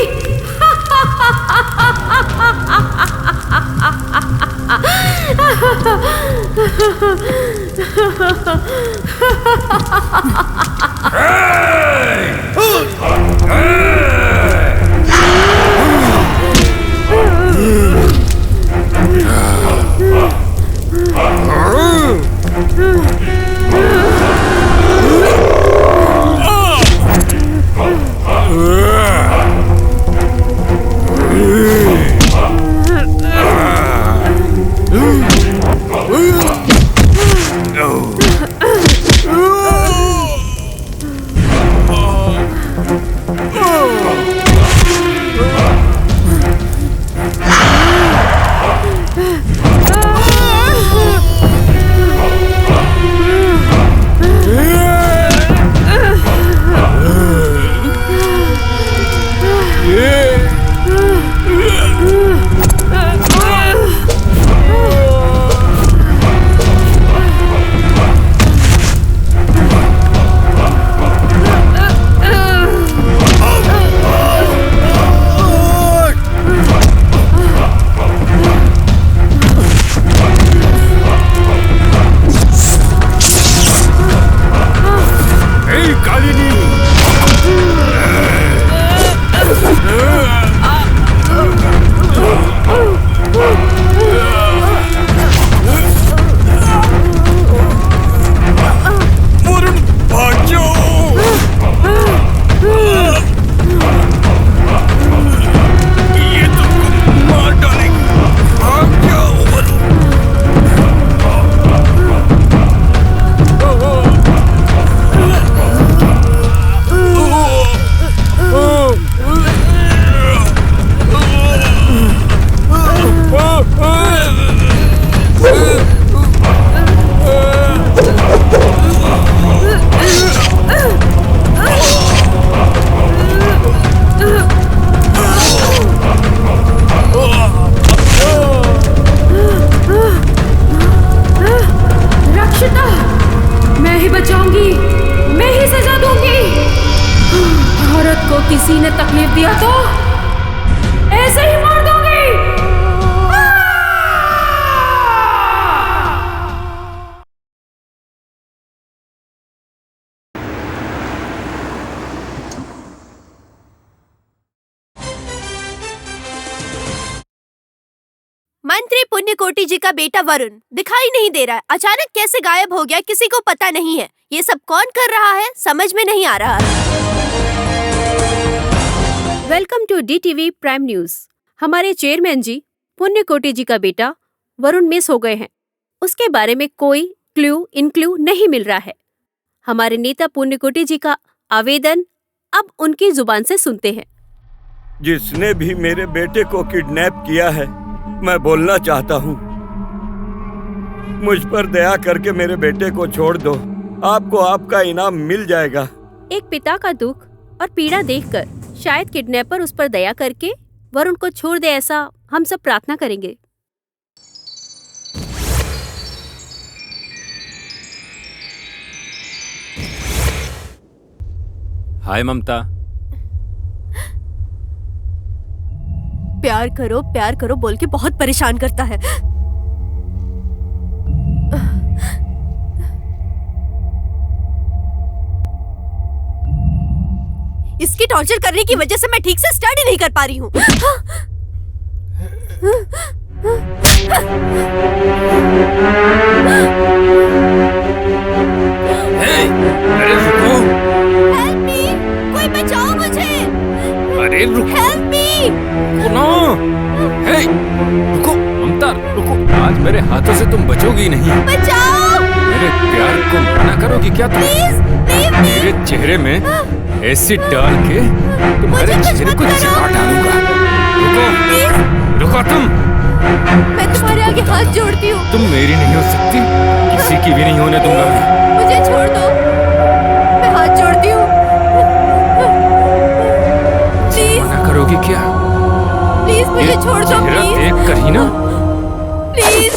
किसी ने तकलीफ दिया तो ऐसे ही मार दूंगी। मंत्री पुण्यकोटि जी का बेटा वरुण दिखाई नहीं दे रहा है। अचानक कैसे गायब हो गया किसी को पता नहीं है। ये सब कौन कर रहा है समझ में नहीं आ रहा है। Welcome to DTV prime news. हमारे चेयरमैन जी पुण्यकोटि जी का बेटा वरुण मिस हो गए हैं। उसके बारे में कोई इनक्लू नहीं मिल रहा है। हमारे नेता पुण्यकोटि जी का आवेदन अब उनकी जुबान से सुनते हैं। जिसने भी मेरे बेटे को किडनैप किया है, मैं बोलना चाहता हूँ, मुझ पर दया करके मेरे बेटे को छोड़ दो। आपको आपका इनाम मिल जाएगा। एक पिता का दुख और पीड़ा देखकर शायद किडनैपर उस पर दया करके वरुण को छोड़ दे, ऐसा हम सब प्रार्थना करेंगे। हाय ममता। प्यार करो बोल के बहुत परेशान करता है। इसकी टॉर्चर करने की वजह से मैं ठीक से स्टडी नहीं कर पा रही हूँ। अरे रुको। हेल्प मी, कोई बचाओ मुझे। अरे रुको। Help me. सुनो। हे, रुको ममता, रुको। आज मेरे हाथों से तुम बचोगी नहीं। बचाओ। मेरे प्यार को मना करोगी क्या तुम? प्लीज, मेरे चेहरे में एसिड डाल के तुम्हारे चेहरे को चिपा डालूंगा। रुको, रुको तुम। मैं तुम्हारे आगे हाथ जोड़ती हूँ। तुम मेरी नहीं हो सकती, किसी की भी नहीं होने दूंगा मैं। मुझे छोड़ दो, मैं हाथ जोड़ती हूँ। प्लीज। मना करोगी क्या? प्लीज मुझे छोड़ दो। प्लीज देख कर ही ना। प्लीज।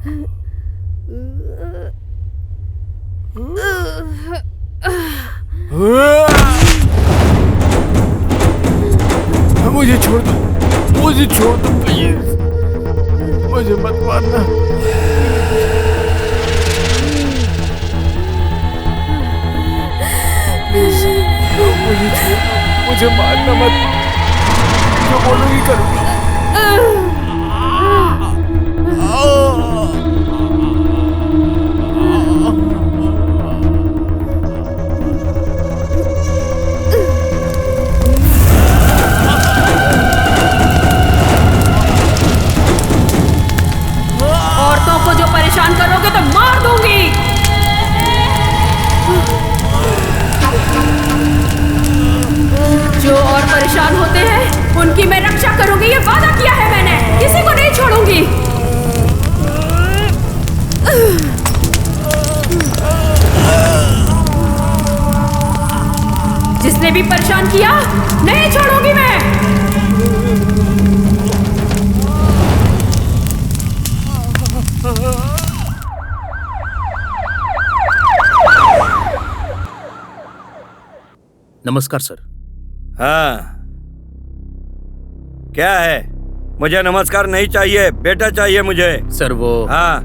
मुझे छोड़ दो, मुझे छोड़ दो प्लीज, मुझे मत मारना। प्लीज मुझे छोड़ दो, मुझे मारना मत, जो बोलोगी करूँगा। औरतों को जो परेशान करोगे तो मार दूंगी। जो और परेशान होते हैं उनकी मैं रक्षा करूंगी, ये वादा किया है मैंने, किसी को नहीं छोड़ूंगी। जिसने भी परेशान किया नहीं छोड़ूंगी मैं। नमस्कार सर। हाँ, क्या है? मुझे नमस्कार नहीं चाहिए, बेटा चाहिए मुझे। सर वो हाँ,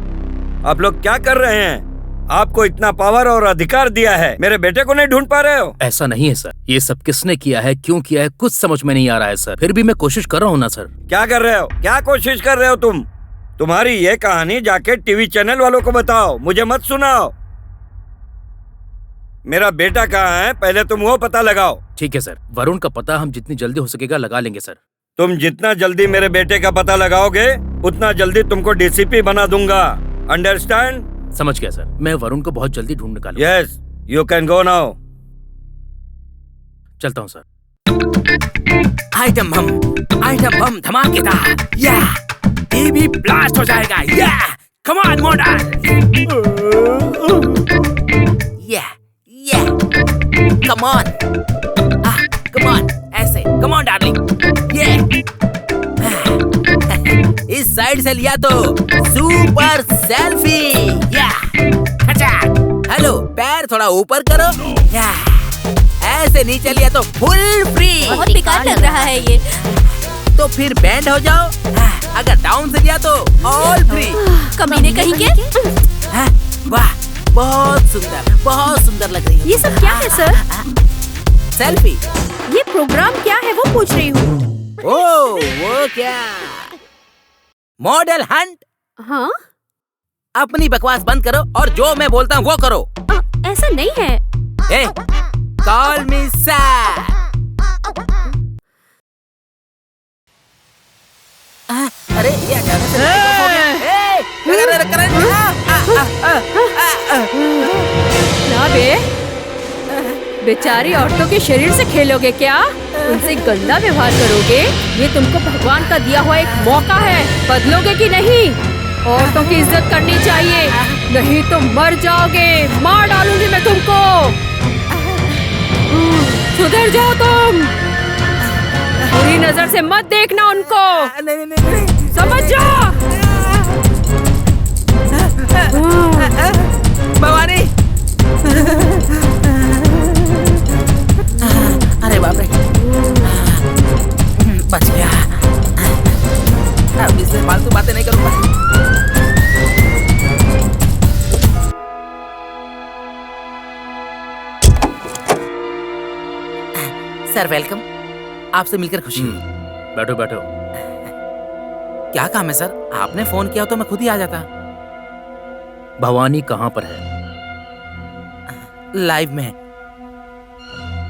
आप लोग क्या कर रहे हैं? आपको इतना पावर और अधिकार दिया है, मेरे बेटे को नहीं ढूंढ पा रहे हो? ऐसा नहीं है सर, ये सब किसने किया है, क्यों किया है, कुछ समझ में नहीं आ रहा है सर। फिर भी मैं कोशिश कर रहा हूँ ना सर। क्या कर रहे हो? क्या कोशिश कर रहे हो तुम? तुम्हारी ये कहानी जाके टीवी चैनल वालों को बताओ, मुझे मत सुनाओ। मेरा बेटा कहाँ है, पहले तुम वो पता लगाओ। ठीक है सर, वरुण का पता हम जितनी जल्दी हो सकेगा लगा लेंगे सर। तुम जितना जल्दी मेरे बेटे का पता लगाओगे उतना जल्दी तुमको डीसीपी बना दूंगा। अंडरस्टैंड? समझ गया सर, मैं वरुण को बहुत जल्दी ढूंढ निकालूंगा। Yes, you can go now. चलता हूँ सर। आइटम बम धमाकेदार, या टीवी ब्लास्ट हो जाएगा, या कम ऑन मॉडल, या कम ऑन ऐसे, कम ऑन डार्लिंग, ये इस साइड से लिया तो सुपर सेल्फी, या हेलो, पैर थोड़ा ऊपर करो, या ऐसे नीचे लिया तो फुल फ्री। बहुत बेकार लग रहा है ये। तो फिर बैंड हो जाओ, अगर डाउन से लिया तो ऑल फ्री। कमीने कहीं के? वाह, बहुत सुंदर लग रही है। ये सब क्या है सर? सेल्फी। ये प्रोग्राम क्या है वो पूछ रही हूँ। ओ, वो क्या? Model Hunt. हाँ? अपनी बकवास बंद करो और जो मैं बोलता हूँ वो करो। ऐसा नहीं है। ए, कॉल मी सर। अरे ये अचानक से लाइट ऑफ हो गया। क्या बे? बेचारी औरतों के शरीर से खेलोगे क्या? उनसे गंदा व्यवहार करोगे? ये तुमको भगवान का दिया हुआ एक मौका है, बदलोगे कि नहीं? औरतों की इज्जत करनी चाहिए, नहीं तो मर जाओगे, मार डालूंगी मैं तुमको। सुधर जाओ तुम, बुरी नजर से मत देखना उनको, समझ जाओ। भवानी, अरे बाप रे, बच गया। अब इससे फालतू बातें नहीं करूंगा। सर वेलकम, आपसे मिलकर खुशी हुई। बैठो बैठो। क्या काम है सर? आपने फोन किया तो मैं खुद ही आ जाता। भवानी कहाँ पर है? लाइव में है।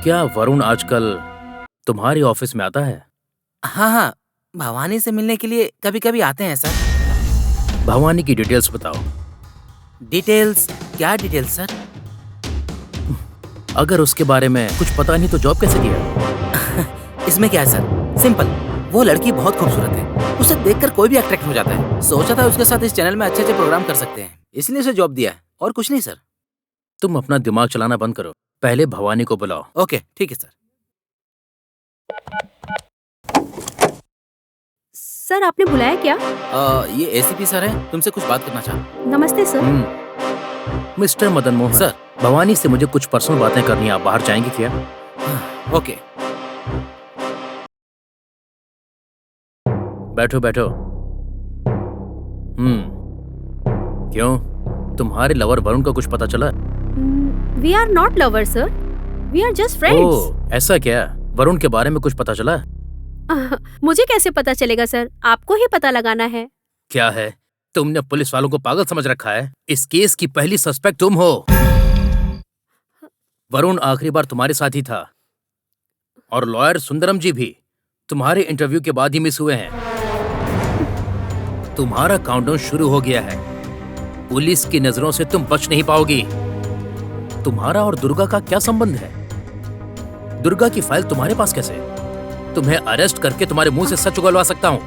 क्या वरुण आजकल तुम्हारी ऑफिस में आता है? हाँ, भवानी से मिलने के लिए कभी कभी आते हैं सर। भवानी की डिटेल्स बताओ। डिटेल्स? क्या डिटेल्स सर? अगर उसके बारे में कुछ पता नहीं तो जॉब कैसे किया? इसमें क्या है सर? सिंपल, वो लड़की बहुत खूबसूरत है, उसे देखकर कोई भी अट्रैक्ट हो जाता है। सोचा था उसके साथ इस चैनल में अच्छे प्रोग्राम कर सकते हैं, इसलिए उसे जॉब दिया है, और कुछ नहीं सर। तुम अपना दिमाग चलाना बंद करो, पहले भवानी को बुलाओ। ओके ठीक है सर। सर आपने बुलाया क्या? ये एसीपी सर है, तुमसे कुछ बात करना चाहता नमस्ते सर। हूँ। Mister Madan Mohan sir. भवानी से मुझे कुछ पर्सनल बातें करनी है, आप बाहर जाएंगे क्या? ओके। बैठो बैठो। क्यों, तुम्हारे लवर वरुण का कुछ पता चला? We are not lover sir, we are just friends. Oh, ऐसा क्या? वरुण के बारे में कुछ पता चला? मुझे कैसे पता चलेगा सर, आपको ही पता लगाना है। क्या है, तुमने पुलिस वालों को पागल समझ रखा है? इस केस की पहली सस्पेक्ट तुम हो। वरुण आखिरी बार तुम्हारे साथ ही था, और लॉयर सुंदरम जी भी तुम्हारे इंटरव्यू के बाद ही मिस हुए हैं। तुम्हारा काउंटडाउन शुरू हो गया है। पुलिस की नजरों से तुम बच नहीं पाओगी। तुम्हारा और दुर्गा का क्या संबंध है? दुर्गा की फाइल तुम्हारे पास कैसे? तुम्हें अरेस्ट करके तुम्हारे मुंह से सच उगलवा सकता हूं,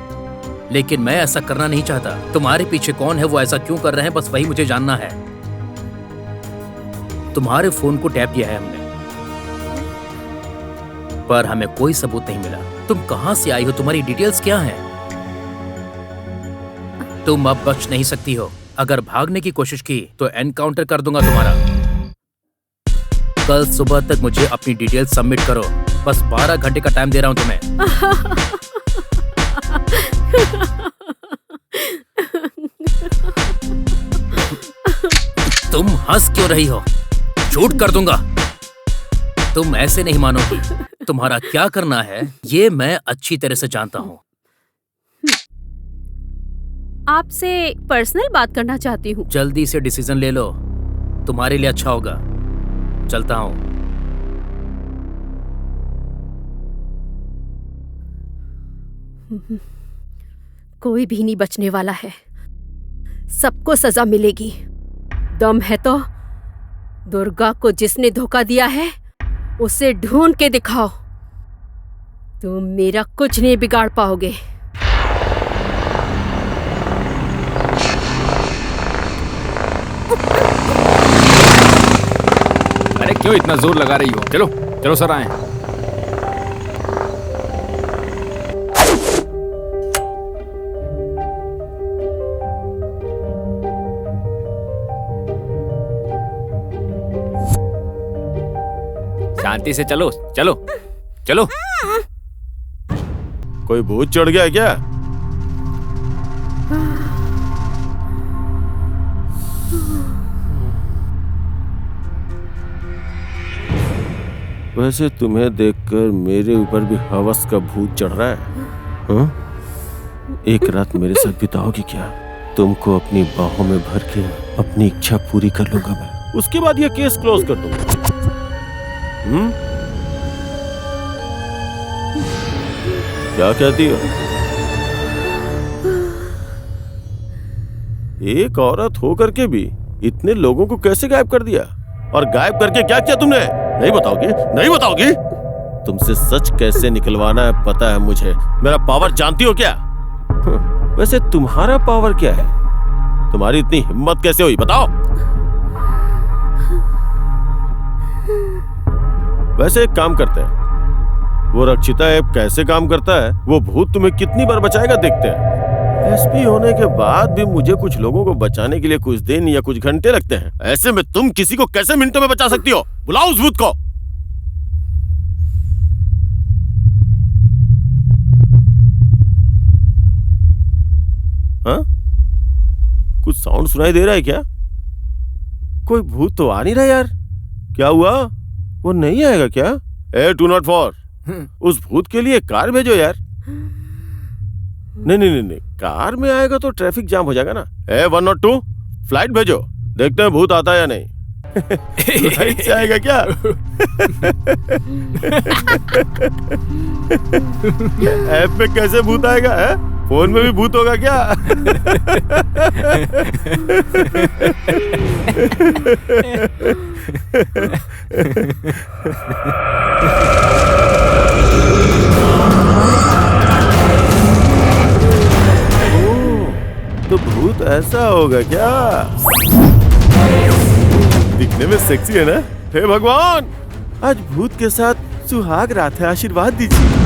लेकिन मैं ऐसा करना नहीं चाहता। तुम्हारे पीछे कौन है, वो ऐसा क्यों कर रहे हैं, बस वही मुझे जानना है। तुम्हारे फोन को टैप किया है हमने, पर हमें कोई सबूत नहीं मिला। तुम कहां से आई हो, तुम्हारी डिटेल्स क्या हैं? तुम अब बच नहीं सकती हो। अगर भागने की कोशिश की तो एनकाउंटर कर दूंगा तुम्हारा। कल सुबह तक मुझे अपनी डिटेल्स सबमिट करो। बस 12 घंटे का टाइम दे रहा हूं तुम्हें। तुम हंस क्यों रही हो? शूट कर दूंगा। तुम ऐसे नहीं मानोगी। तुम्हारा क्या करना है ये मैं अच्छी तरह से जानता हूं। आपसे पर्सनल बात करना चाहती हूँ। जल्दी से डिसीजन ले लो, तुम्हारे लिए अच्छा होगा। चलता हूं। कोई भी नहीं बचने वाला है, सबको सजा मिलेगी। दम है तो दुर्गा को जिसने धोखा दिया है उसे ढूंढ के दिखाओ। तुम मेरा कुछ नहीं बिगाड़ पाओगे। अरे क्यों इतना जोर लगा रही हो? चलो चलो सर आए। शांति से चलो चलो चलो। कोई भूत चढ़ गया है क्या? वैसे तुम्हें देखकर मेरे ऊपर भी हवस का भूत चढ़ रहा है। हाँ? एक रात मेरे साथ बिताओगी क्या? तुमको अपनी बाहों में भर के अपनी इच्छा पूरी कर लूंगा मैं। उसके बाद ये केस क्लोज कर दूंगा। क्या कहती हो? एक औरत होकर के भी इतने लोगों को कैसे गायब कर दिया? और गायब करके क्या किया तुमने? नहीं बताओगी? नहीं बताओगी? तुमसे सच कैसे निकलवाना है पता है मुझे। मेरा पावर जानती हो क्या? वैसे तुम्हारा पावर क्या है? तुम्हारी इतनी हिम्मत कैसे हुई बताओ? वैसे एक काम करते हैं, वो रक्षिता ऐप कैसे काम करता है वो भूत तुम्हें कितनी बार बचाएगा देखते हैं। एसपी होने के बाद भी मुझे कुछ लोगों को बचाने के लिए कुछ दिन या कुछ घंटे लगते हैं। ऐसे में तुम किसी को कैसे मिनटों में बचा सकती हो? बुलाओ उस भूत को। हाँ? कुछ साउंड सुनाई दे रहा है क्या? कोई भूत तो आ नहीं रहा यार। क्या हुआ? वो नहीं आएगा क्या? 204 उस भूत के लिए कार भेजो यार। नहीं, कार में आएगा तो ट्रैफिक जाम हो जाएगा ना। 102 फ्लाइट भेजो, देखते हैं भूत आता है या नहीं। फ्लाइट से आएगा क्या? ऐप में कैसे भूत आएगा है? फोन में भी भूत होगा क्या? तो भूत ऐसा होगा क्या? दिखने में सेक्सी है ना? हे भगवान, आज भूत के साथ सुहाग रात है, आशीर्वाद दीजिए।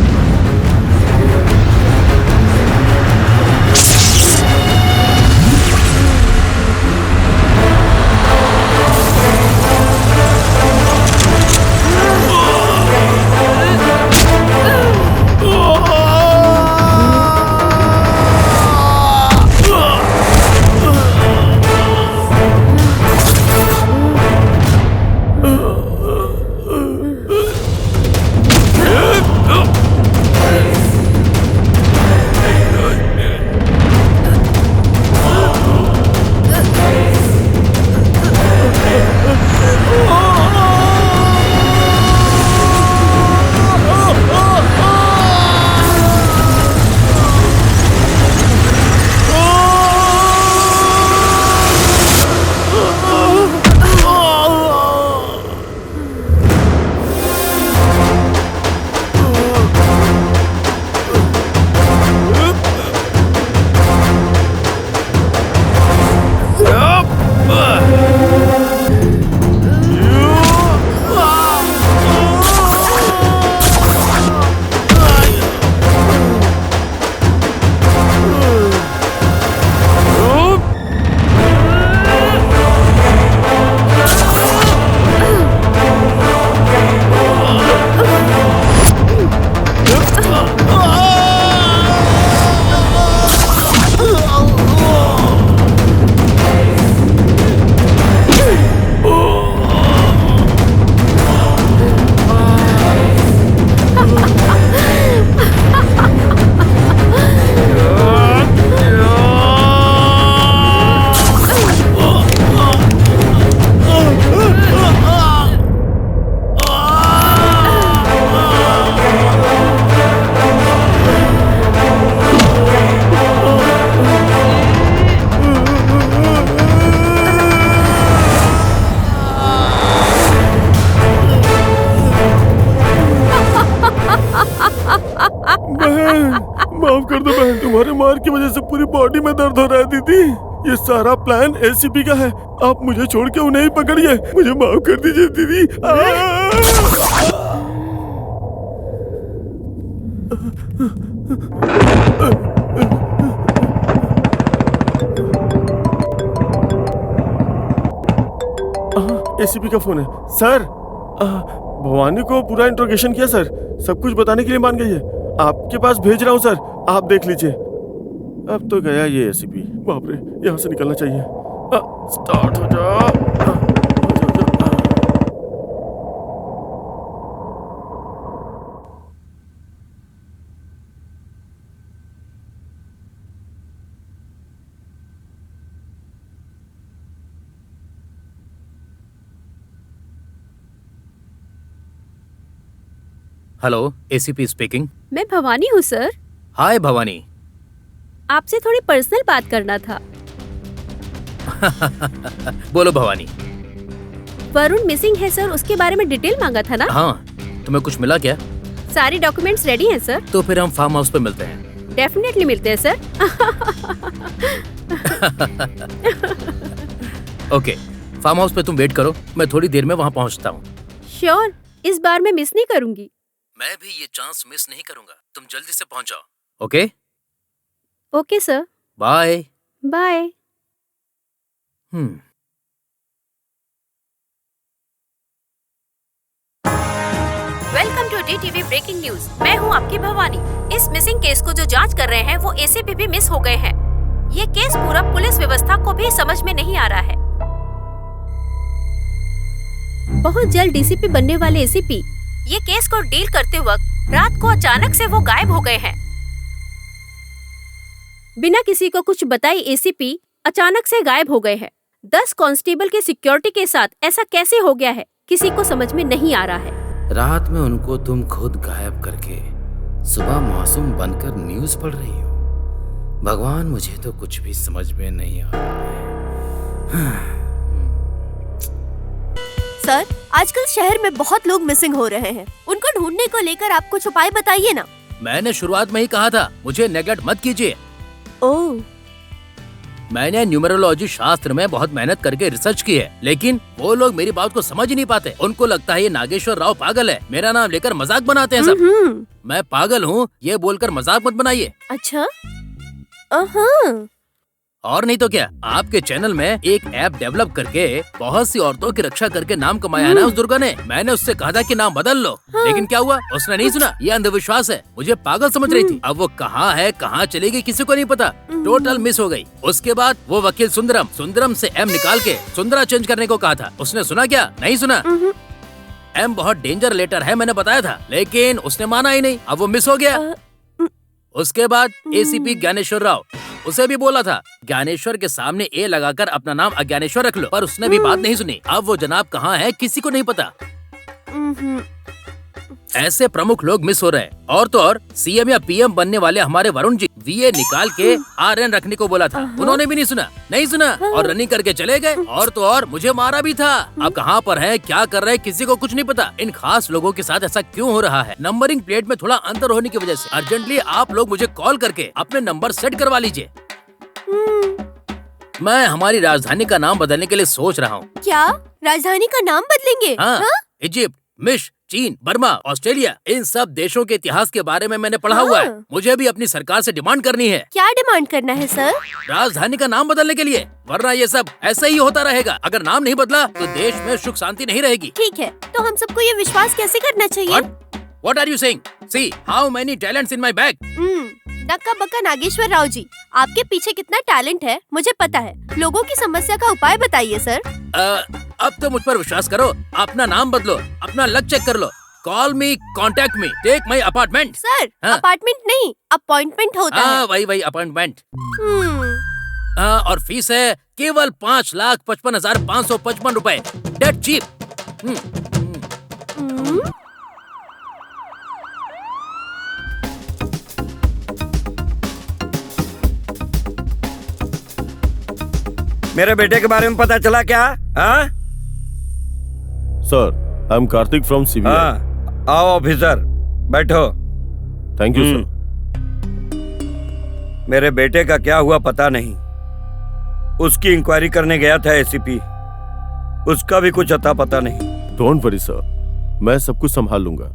तुम्हारे मार की वजह से पूरी बॉडी में दर्द हो रहा है दीदी। ये सारा प्लान एसीपी का है। आप मुझे छोड़ के उन्हें ही पकड़िए। मुझे माफ कर दीजिए दीदी। एसीपी का फोन है सर। भवानी को पूरा इंट्रोगेशन किया सर, सब कुछ बताने के लिए मान गई है। आपके पास भेज रहा हूँ सर, आप देख लीजिए। अब तो गया ये एसीपी। बाप रे, यहाँ से निकलना चाहिए। स्टार्ट हो जा। Hello, ACP speaking. मैं भवानी हूँ सर। हाय भवानी। आपसे थोड़ी पर्सनल बात करना था। बोलो भवानी। वरुण मिसिंग है सर, उसके बारे में डिटेल मांगा था ना? हाँ, तुम्हें कुछ मिला क्या? सारी डॉक्यूमेंट्स रेडी हैं सर। तो फिर हम फार्म हाउस पे मिलते हैं। डेफिनेटली मिलते हैं सर। ओके, फार्म हाउस पे तुम वेट करो, मैं थोड़ी देर में वहाँ पहुँचता हूँ। श्योर, इस बार मैं मिस नहीं करूँगी। मैं भी ये चांस मिस नहीं करूँगा। तुम जल्दी से पहुँच जाओ। Okay? Okay sir. Bye. Bye. Welcome to DTV breaking news. मैं हूं आपकी भवानी। इस मिसिंग केस को जो जांच कर रहे हैं वो एसीपी भी मिस हो गए हैं। ये केस पूरा पुलिस व्यवस्था को भी समझ में नहीं आ रहा है। बहुत जल्द डीसीपी बनने वाले एसीपी ये केस को डील करते वक्त रात को अचानक से वो गायब हो गए हैं। बिना किसी को कुछ बताए एसीपी अचानक से गायब हो गए हैं। 10 कांस्टेबल के सिक्योरिटी के साथ ऐसा कैसे हो गया है, किसी को समझ में नहीं आ रहा है। रात में उनको तुम खुद गायब करके सुबह मासूम बनकर न्यूज पढ़ रही हो। भगवान, मुझे तो कुछ भी समझ में नहीं आ रहा है। सर, आजकल शहर में बहुत लोग मिसिंग हो रहे हैं। उनको ढूंढने को लेकर आप कुछ उपाय बताइए ना। मैंने शुरुआत में ही कहा था, मुझे नेगलेक्ट मत कीजिए। ओह, मैंने न्यूमेरोलॉजी शास्त्र में बहुत मेहनत करके रिसर्च की है, लेकिन वो लोग मेरी बात को समझ ही नहीं पाते। उनको लगता है ये नागेश्वर राव पागल है, मेरा नाम लेकर मजाक बनाते हैं सब। मैं पागल हूँ ये बोलकर मजाक मत बनाइए। अच्छा। और नहीं तो क्या, आपके चैनल में एक ऐप डेवलप करके बहुत सी औरतों की रक्षा करके नाम कमाया है ना उस दुर्गा ने। मैंने उससे कहा था कि नाम बदल लो, लेकिन क्या हुआ, उसने नहीं सुना। ये अंधविश्वास है। मुझे पागल समझ रही थी। अब वो कहाँ है, कहाँ चली गई, किसी को नहीं पता। टोटल मिस हो गई। उसके बाद वो वकील सुंदरम से एम निकाल के सुंदरा चेंज करने को कहा था। उसने सुना क्या? नहीं सुना। एम बहुत डेंजर लेटर है, मैंने बताया था, लेकिन उसने माना ही नहीं। अब वो मिस हो गया। उसके बाद एसीपी ज्ञानेश्वर राव, उसे भी बोला था ज्ञानेश्वर के सामने ए लगाकर अपना नाम अज्ञानेश्वर रख लो, पर उसने भी बात नहीं सुनी। अब वो जनाब कहाँ है, किसी को नहीं पता। ऐसे प्रमुख लोग मिस हो रहे हैं। और तो और सीएम या पीएम बनने वाले हमारे वरुण जी वीए निकाल के आरएन रखने को बोला था, उन्होंने भी नहीं सुना और रनिंग करके चले गए। और तो और मुझे मारा भी था। अब कहाँ पर है, क्या कर रहे हैं, किसी को कुछ नहीं पता। इन खास लोगों के साथ ऐसा क्यों हो रहा है? नंबरिंग प्लेट में थोड़ा अंतर होने की वजह से अर्जेंटली आप लोग मुझे कॉल करके अपने नंबर सेट करवा लीजिए। मैं हमारी राजधानी का नाम बदलने के लिए सोच रहा हूँ। क्या राजधानी का नाम बदलेंगे? हाँ? इजिप्ट, मिस्र, चीन, बर्मा, ऑस्ट्रेलिया, इन सब देशों के इतिहास के बारे में मैंने पढ़ा हुआ है। मुझे भी अपनी सरकार से डिमांड करनी है। क्या डिमांड करना है सर? राजधानी का नाम बदलने के लिए, वरना ये सब ऐसा ही होता रहेगा। अगर नाम नहीं बदला तो देश में सुख शांति नहीं रहेगी। ठीक है, तो हम सबको ये विश्वास कैसे करना चाहिए? What are you saying? See how many talents in my bag? नक्का बक्का नागेश्वर राव जी, आपके पीछे कितना टैलेंट है मुझे पता है। लोगों की समस्या का उपाय बताइए सर। अब तो मुझ पर विश्वास करो। अपना नाम बदलो, अपना लक चेक कर लो। Call me, contact me, take my apartment. Sir, apartment नहीं, अपॉइंटमेंट होता है। वही अपॉइंटमेंट। और फीस है केवल 5,55,555 रुपए। That cheap. मेरे बेटे के बारे में पता चला क्या? हाँ sir, I am Karthik from CBI. आओ ऑफिसर, बैठो। Thank you sir. मेरे बेटे का क्या हुआ पता नहीं। उसकी इंक्वायरी करने गया था एसीपी, उसका भी कुछ अता पता नहीं। डोंट वरी सर, मैं सब कुछ संभाल लूंगा।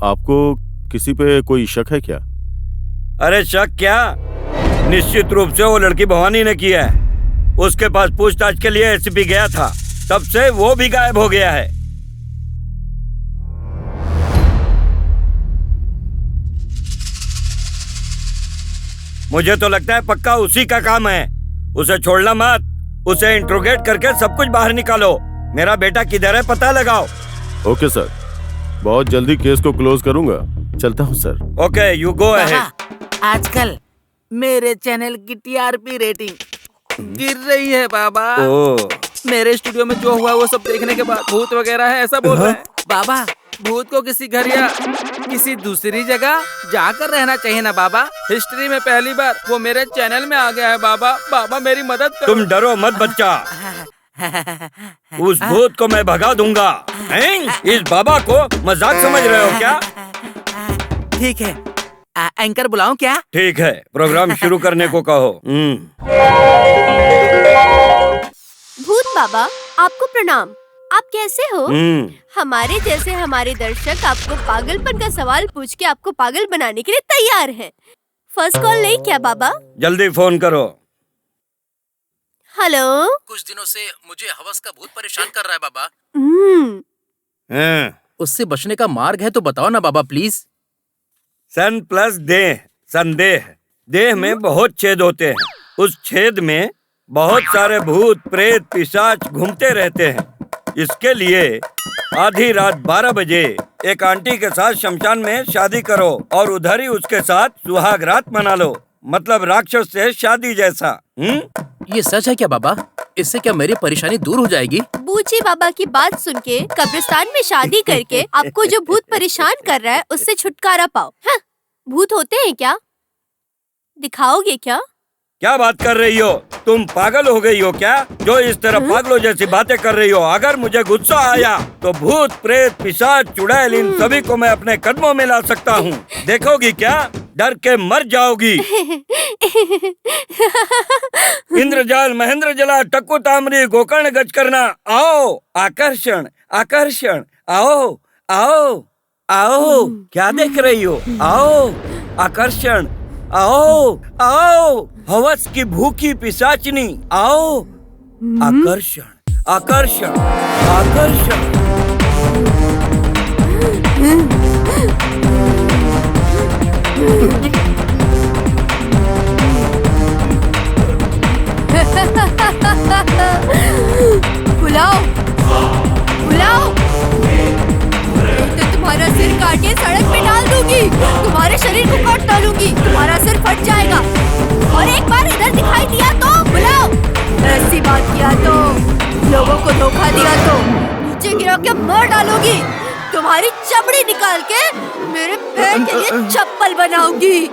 आपको किसी पे कोई शक है क्या? अरे शक क्या, निश्चित रूप से वो लड़की भवानी ने किया है। उसके पास पूछताछ के लिए एसीपी गया था, तब से वो भी गायब हो गया है। मुझे तो लगता है पक्का उसी का काम है। उसे छोड़ना मत, उसे इंट्रोगेट करके सब कुछ बाहर निकालो। मेरा बेटा किधर है पता लगाओ। ओके सर, बहुत जल्दी केस को क्लोज करूंगा। चलता हूँ sir. Okay, you go ahead. आजकल मेरे चैनल की टीआरपी रेटिंग गिर रही है बाबा। मेरे स्टूडियो में जो हुआ वो सब देखने के बाद भूत वगैरह है ऐसा बोल रहे हैं। बाबा, भूत को किसी घर या किसी दूसरी जगह जाकर रहना चाहिए ना बाबा। हिस्ट्री में पहली बार वो मेरे चैनल में आ गया है बाबा। बाबा मेरी मदद करो। तुम डरो मत बच्चा, उस भूत को मैं भगा दूंगा। इस बाबा को मजाक समझ रहे हो क्या? ठीक है, एंकर बुलाऊं क्या? ठीक है, प्रोग्राम शुरू करने को कहो। भूत बाबा, आपको प्रणाम। आप कैसे हो? हमारे जैसे हमारे दर्शक आपको पागलपन का सवाल पूछ के आपको पागल बनाने के लिए तैयार हैं। फर्स्ट कॉल नहीं क्या बाबा? जल्दी फोन करो। हेलो। कुछ दिनों से मुझे हवस का भूत परेशान कर रहा है बाबा। उससे बचने का मार्ग है तो बताओ ना बाबा प्लीज। सन प्लस देह, संदेह। देह में बहुत छेद होते हैं, उस छेद में बहुत सारे भूत प्रेत पिशाच घूमते रहते हैं। इसके लिए आधी रात 12 बजे एक आंटी के साथ शमशान में शादी करो और उधर ही उसके साथ सुहाग रात मना लो। मतलब राक्षस से शादी जैसा। ये सच है क्या बाबा? इससे क्या मेरी परेशानी दूर हो जाएगी? बूची बाबा की बात सुन के कब्रिस्तान में शादी करके आपको जो भूत परेशान कर रहा है उससे छुटकारा पाओ। हाँ, भूत होते हैं क्या? दिखाओगे क्या? क्या बात कर रही हो? तुम पागल हो गई हो क्या, जो इस तरह पागलों जैसी बातें कर रही हो? अगर मुझे गुस्सा आया तो भूत प्रेत पिशाच चुड़ैल इन सभी को मैं अपने कदमों में ला सकता हूँ। देखोगी क्या? डर के मर जाओगी। इंद्रजाल महेंद्र जला टक्कू तामरी गोकर्ण गज करना। आओ आकर्षण आकर्षण, आओ आओ आओ। क्या देख रही हो? आओ आकर्षण, आओ आओ। हवस की भूखी पिशाचनी, आओ आकर्षण आकर्षण आकर्षण। बुलाओ बुलाओ, तो तुम्हारा सिर काट के सड़क पे डाल दूंगी। तुम्हारे शरीर को काट डालूंगी, तुम्हारा सिर फट जाएगा। और एक बार इधर दिखाई दिया तो बुलाओ। ऐसी बात किया तो, लोगों को धोखा दिया तो नीचे गिरा के मार डालूंगी। तुम्हारी चमड़ी निकाल के मेरे पैर के लिए चप्पल बनाऊंगी।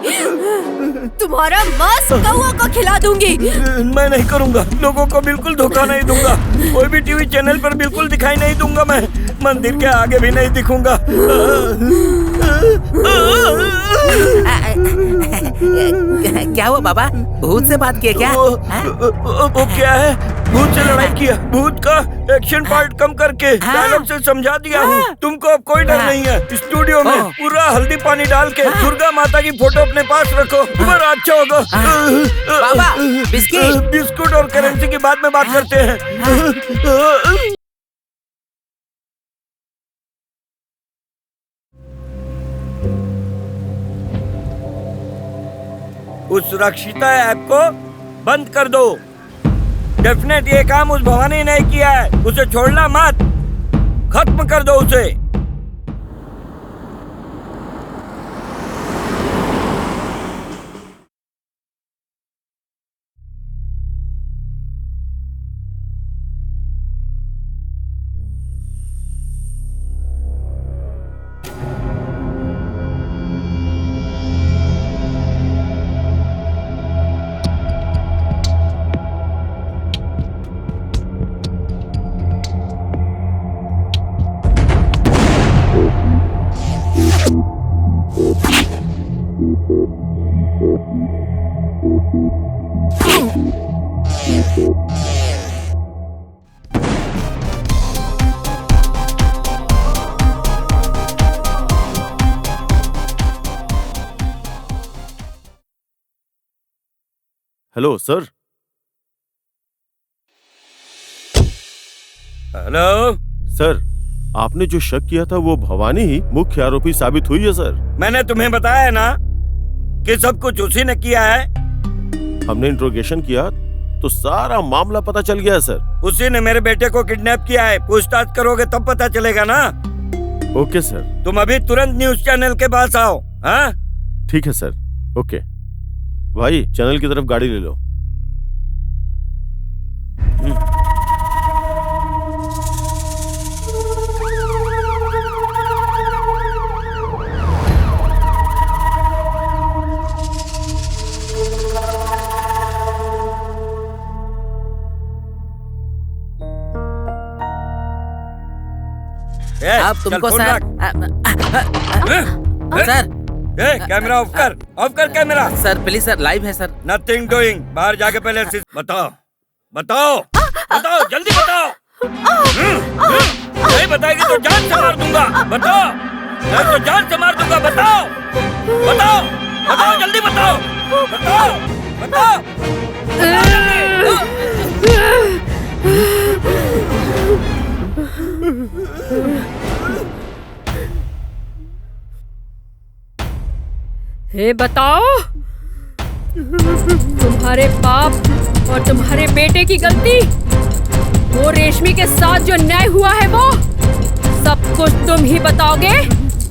तुम्हारा मांस कौवा को खिला दूंगी। मैं नहीं करूंगा, लोगों को बिल्कुल धोखा नहीं दूंगा। कोई भी टीवी चैनल पर बिल्कुल दिखाई नहीं दूंगा। मैं मंदिर के आगे भी नहीं दिखूंगा। क्या हुआ बाबा? भूत से बात किया क्या? वो क्या है? भूत से लड़ाई किया। भूत का एक्शन पार्ट कम करके डायलॉग से समझा दिया हूँ। तुमको अब कोई डर नहीं है। स्टूडियो में पूरा हल्दी पानी डाल के दुर्गा माता की फोटो अपने पास रखो, तुम्हारा अच्छा होगा। बाबा बिस्किट बिस्कुट और करेंसी की बाद में बात करते हैं। उस सुरक्षिता ऐप को बंद कर दो। डेफिनेट ये काम उस भवानी ने किया है। उसे छोड़ना मत, खत्म कर दो उसे। Hello sir. हेलो सर, आपने जो शक किया था वो भवानी ही मुख्य आरोपी साबित हुई है सर। मैंने तुम्हें बताया ना कि सब कुछ उसी ने किया है। हमने इंट्रोगेशन किया तो सारा मामला पता चल गया सर। उसी ने मेरे बेटे को किडनैप किया है। पूछताछ करोगे तब पता चलेगा ना। Okay sir. तुम अभी तुरंत न्यूज चैनल के पास आओ। हाँ ठीक है सर। ओके भाई, चैनल की तरफ गाड़ी ले लो। अब तुमको सर सर कैमरा ऑफ कर camera. Sir please sir, live है सर। Nothing doing. बाहर जाके पहले बताओ बताओ बताओ, जल्दी बताओ। नहीं बताएगी तो जान से मार दूंगा। बताओ, नहीं तो जान से मार दूंगा। बताओ बताओ बताओ, जल्दी बताओ बताओ बताओ बताओ जल्दी। हे बताओ, तुम्हारे बाप और तुम्हारे बेटे की गलती, वो रेशमी के साथ जो न्याय हुआ है वो सब कुछ तुम ही बताओगे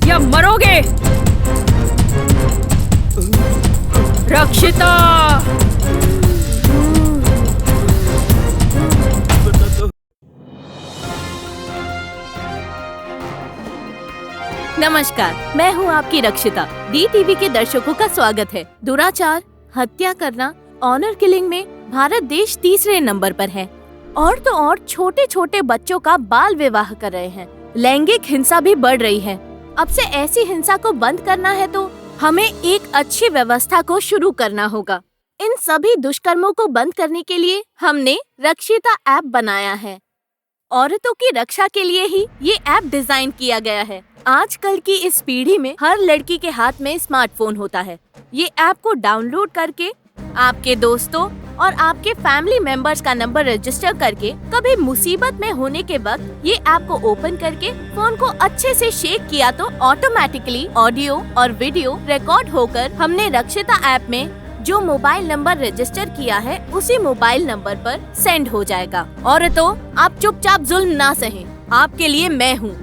या मरोगे? रक्षिता, नमस्कार, मैं हूँ आपकी रक्षिता। डी टीवी के दर्शकों का स्वागत है। दुराचार, हत्या करना, ऑनर किलिंग में भारत देश तीसरे नंबर पर है। और तो और छोटे छोटे बच्चों का बाल विवाह कर रहे हैं। लैंगिक हिंसा भी बढ़ रही है। अब से ऐसी हिंसा को बंद करना है तो हमें एक अच्छी व्यवस्था को शुरू करना होगा। इन सभी दुष्कर्मों को बंद करने के लिए हमने रक्षिता ऐप बनाया है। औरतों की रक्षा के लिए ही ये ऐप डिजाइन किया गया है। आजकल की इस पीढ़ी में हर लड़की के हाथ में स्मार्टफोन होता है। ये ऐप को डाउनलोड करके आपके दोस्तों और आपके फैमिली मेंबर्स का नंबर रजिस्टर करके कभी मुसीबत में होने के वक्त ये ऐप को ओपन करके फोन को अच्छे से शेक किया तो ऑटोमेटिकली ऑडियो और वीडियो रिकॉर्ड होकर हमने रक्षिता ऐप में जो मोबाइल नंबर रजिस्टर किया है उसी मोबाइल नंबर पर सेंड हो जाएगा। औरतों, आप चुपचाप जुल्म ना सहें। आपके लिए मैं हूँ।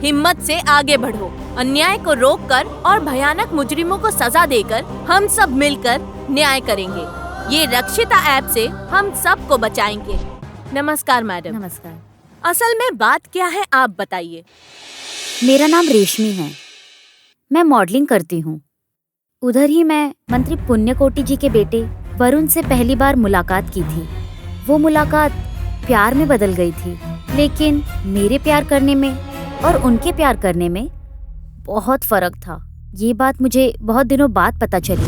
हिम्मत से आगे बढ़ो। अन्याय को रोककर और भयानक मुजरिमों को सजा देकर हम सब मिलकर न्याय करेंगे। ये रक्षिता ऐप से हम सबको बचाएंगे। नमस्कार मैडम। नमस्कार। असल में बात क्या है आप बताइए। मेरा नाम रेशमी है। मैं मॉडलिंग करती हूँ। उधर ही मैं मंत्री पुण्यकोटि जी के बेटे वरुण से पहली बार मुलाकात की थी। वो मुलाकात प्यार में बदल गई थी, लेकिन मेरे प्यार करने में और उनके प्यार करने में बहुत फर्क था। ये बात मुझे बहुत दिनों बाद पता चली।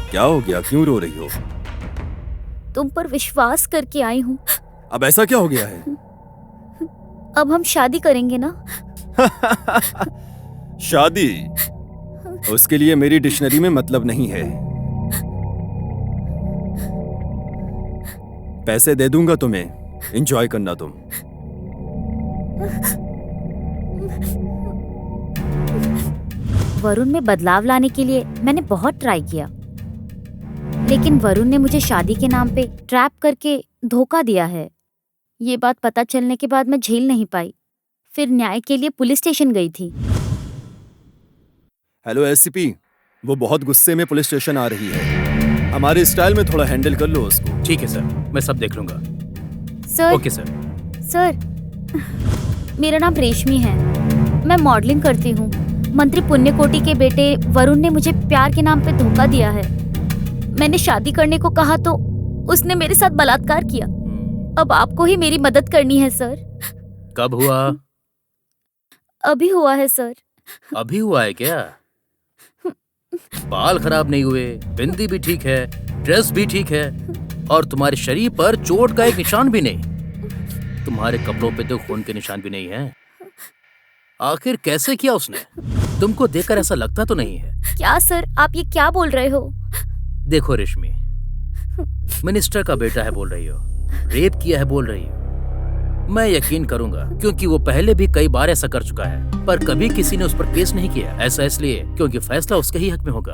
क्या हो गया, क्यों रो रही हो? तुम पर विश्वास करके आई हूँ। अब ऐसा क्या हो गया है? अब हम शादी करेंगे ना? शादी? उसके लिए मेरी डिक्शनरी में मतलब नहीं है। पैसे दे दूंगा तुम्हें, एंजॉय करना तुम। वरुण में बदलाव लाने के लिए मैंने बहुत ट्राई किया, लेकिन वरुण ने मुझे शादी के नाम पे ट्रैप करके धोखा दिया है। ये बात पता चलने के बाद मैं झेल नहीं पाई, फिर न्याय के लिए पुलिस स्टेशन गई थी। हेलो एससीपी, वो बहुत गुस्से में पुलिस स्टेशन आ रही है। हमारे स्टाइल में थोड़ा हैंडल कर लो उसको। ठीक है सर, मैं सब देख लूंगा। सर। Okay sir. सर, मेरा नाम रेशमी है। मैं मॉडलिंग करती हूँ। मंत्री पुण्यकोटि के बेटे वरुण ने मुझे प्यार के नाम पे धोखा दिया है। मैंने शादी करने को कहा तो उसने मेरे साथ बलात्कार किया। अब आपको ही मेरी मदद करनी है सर। कब हुआ? अभी हुआ है सर। अभी हुआ है क्या? बाल खराब नहीं हुए, बिंदी भी ठीक है, ड्रेस भी ठीक है, और तुम्हारे शरीर पर चोट का एक निशान भी नहीं। तुम्हारे कपड़ों पे तो खून के निशान भी नहीं है। आखिर कैसे किया उसने? तुमको देखकर ऐसा लगता तो नहीं है। क्या सर, आप ये क्या बोल रहे हो? देखो रेशमी, मिनिस्टर का बेटा है बोल रही हो, रेप किया है बोल रही हो। मैं यकीन करूंगा क्योंकि वो पहले भी कई बार ऐसा कर चुका है, पर कभी किसी ने उस पर केस नहीं किया। ऐसा इसलिए क्योंकि फैसला उसके ही हक में होगा।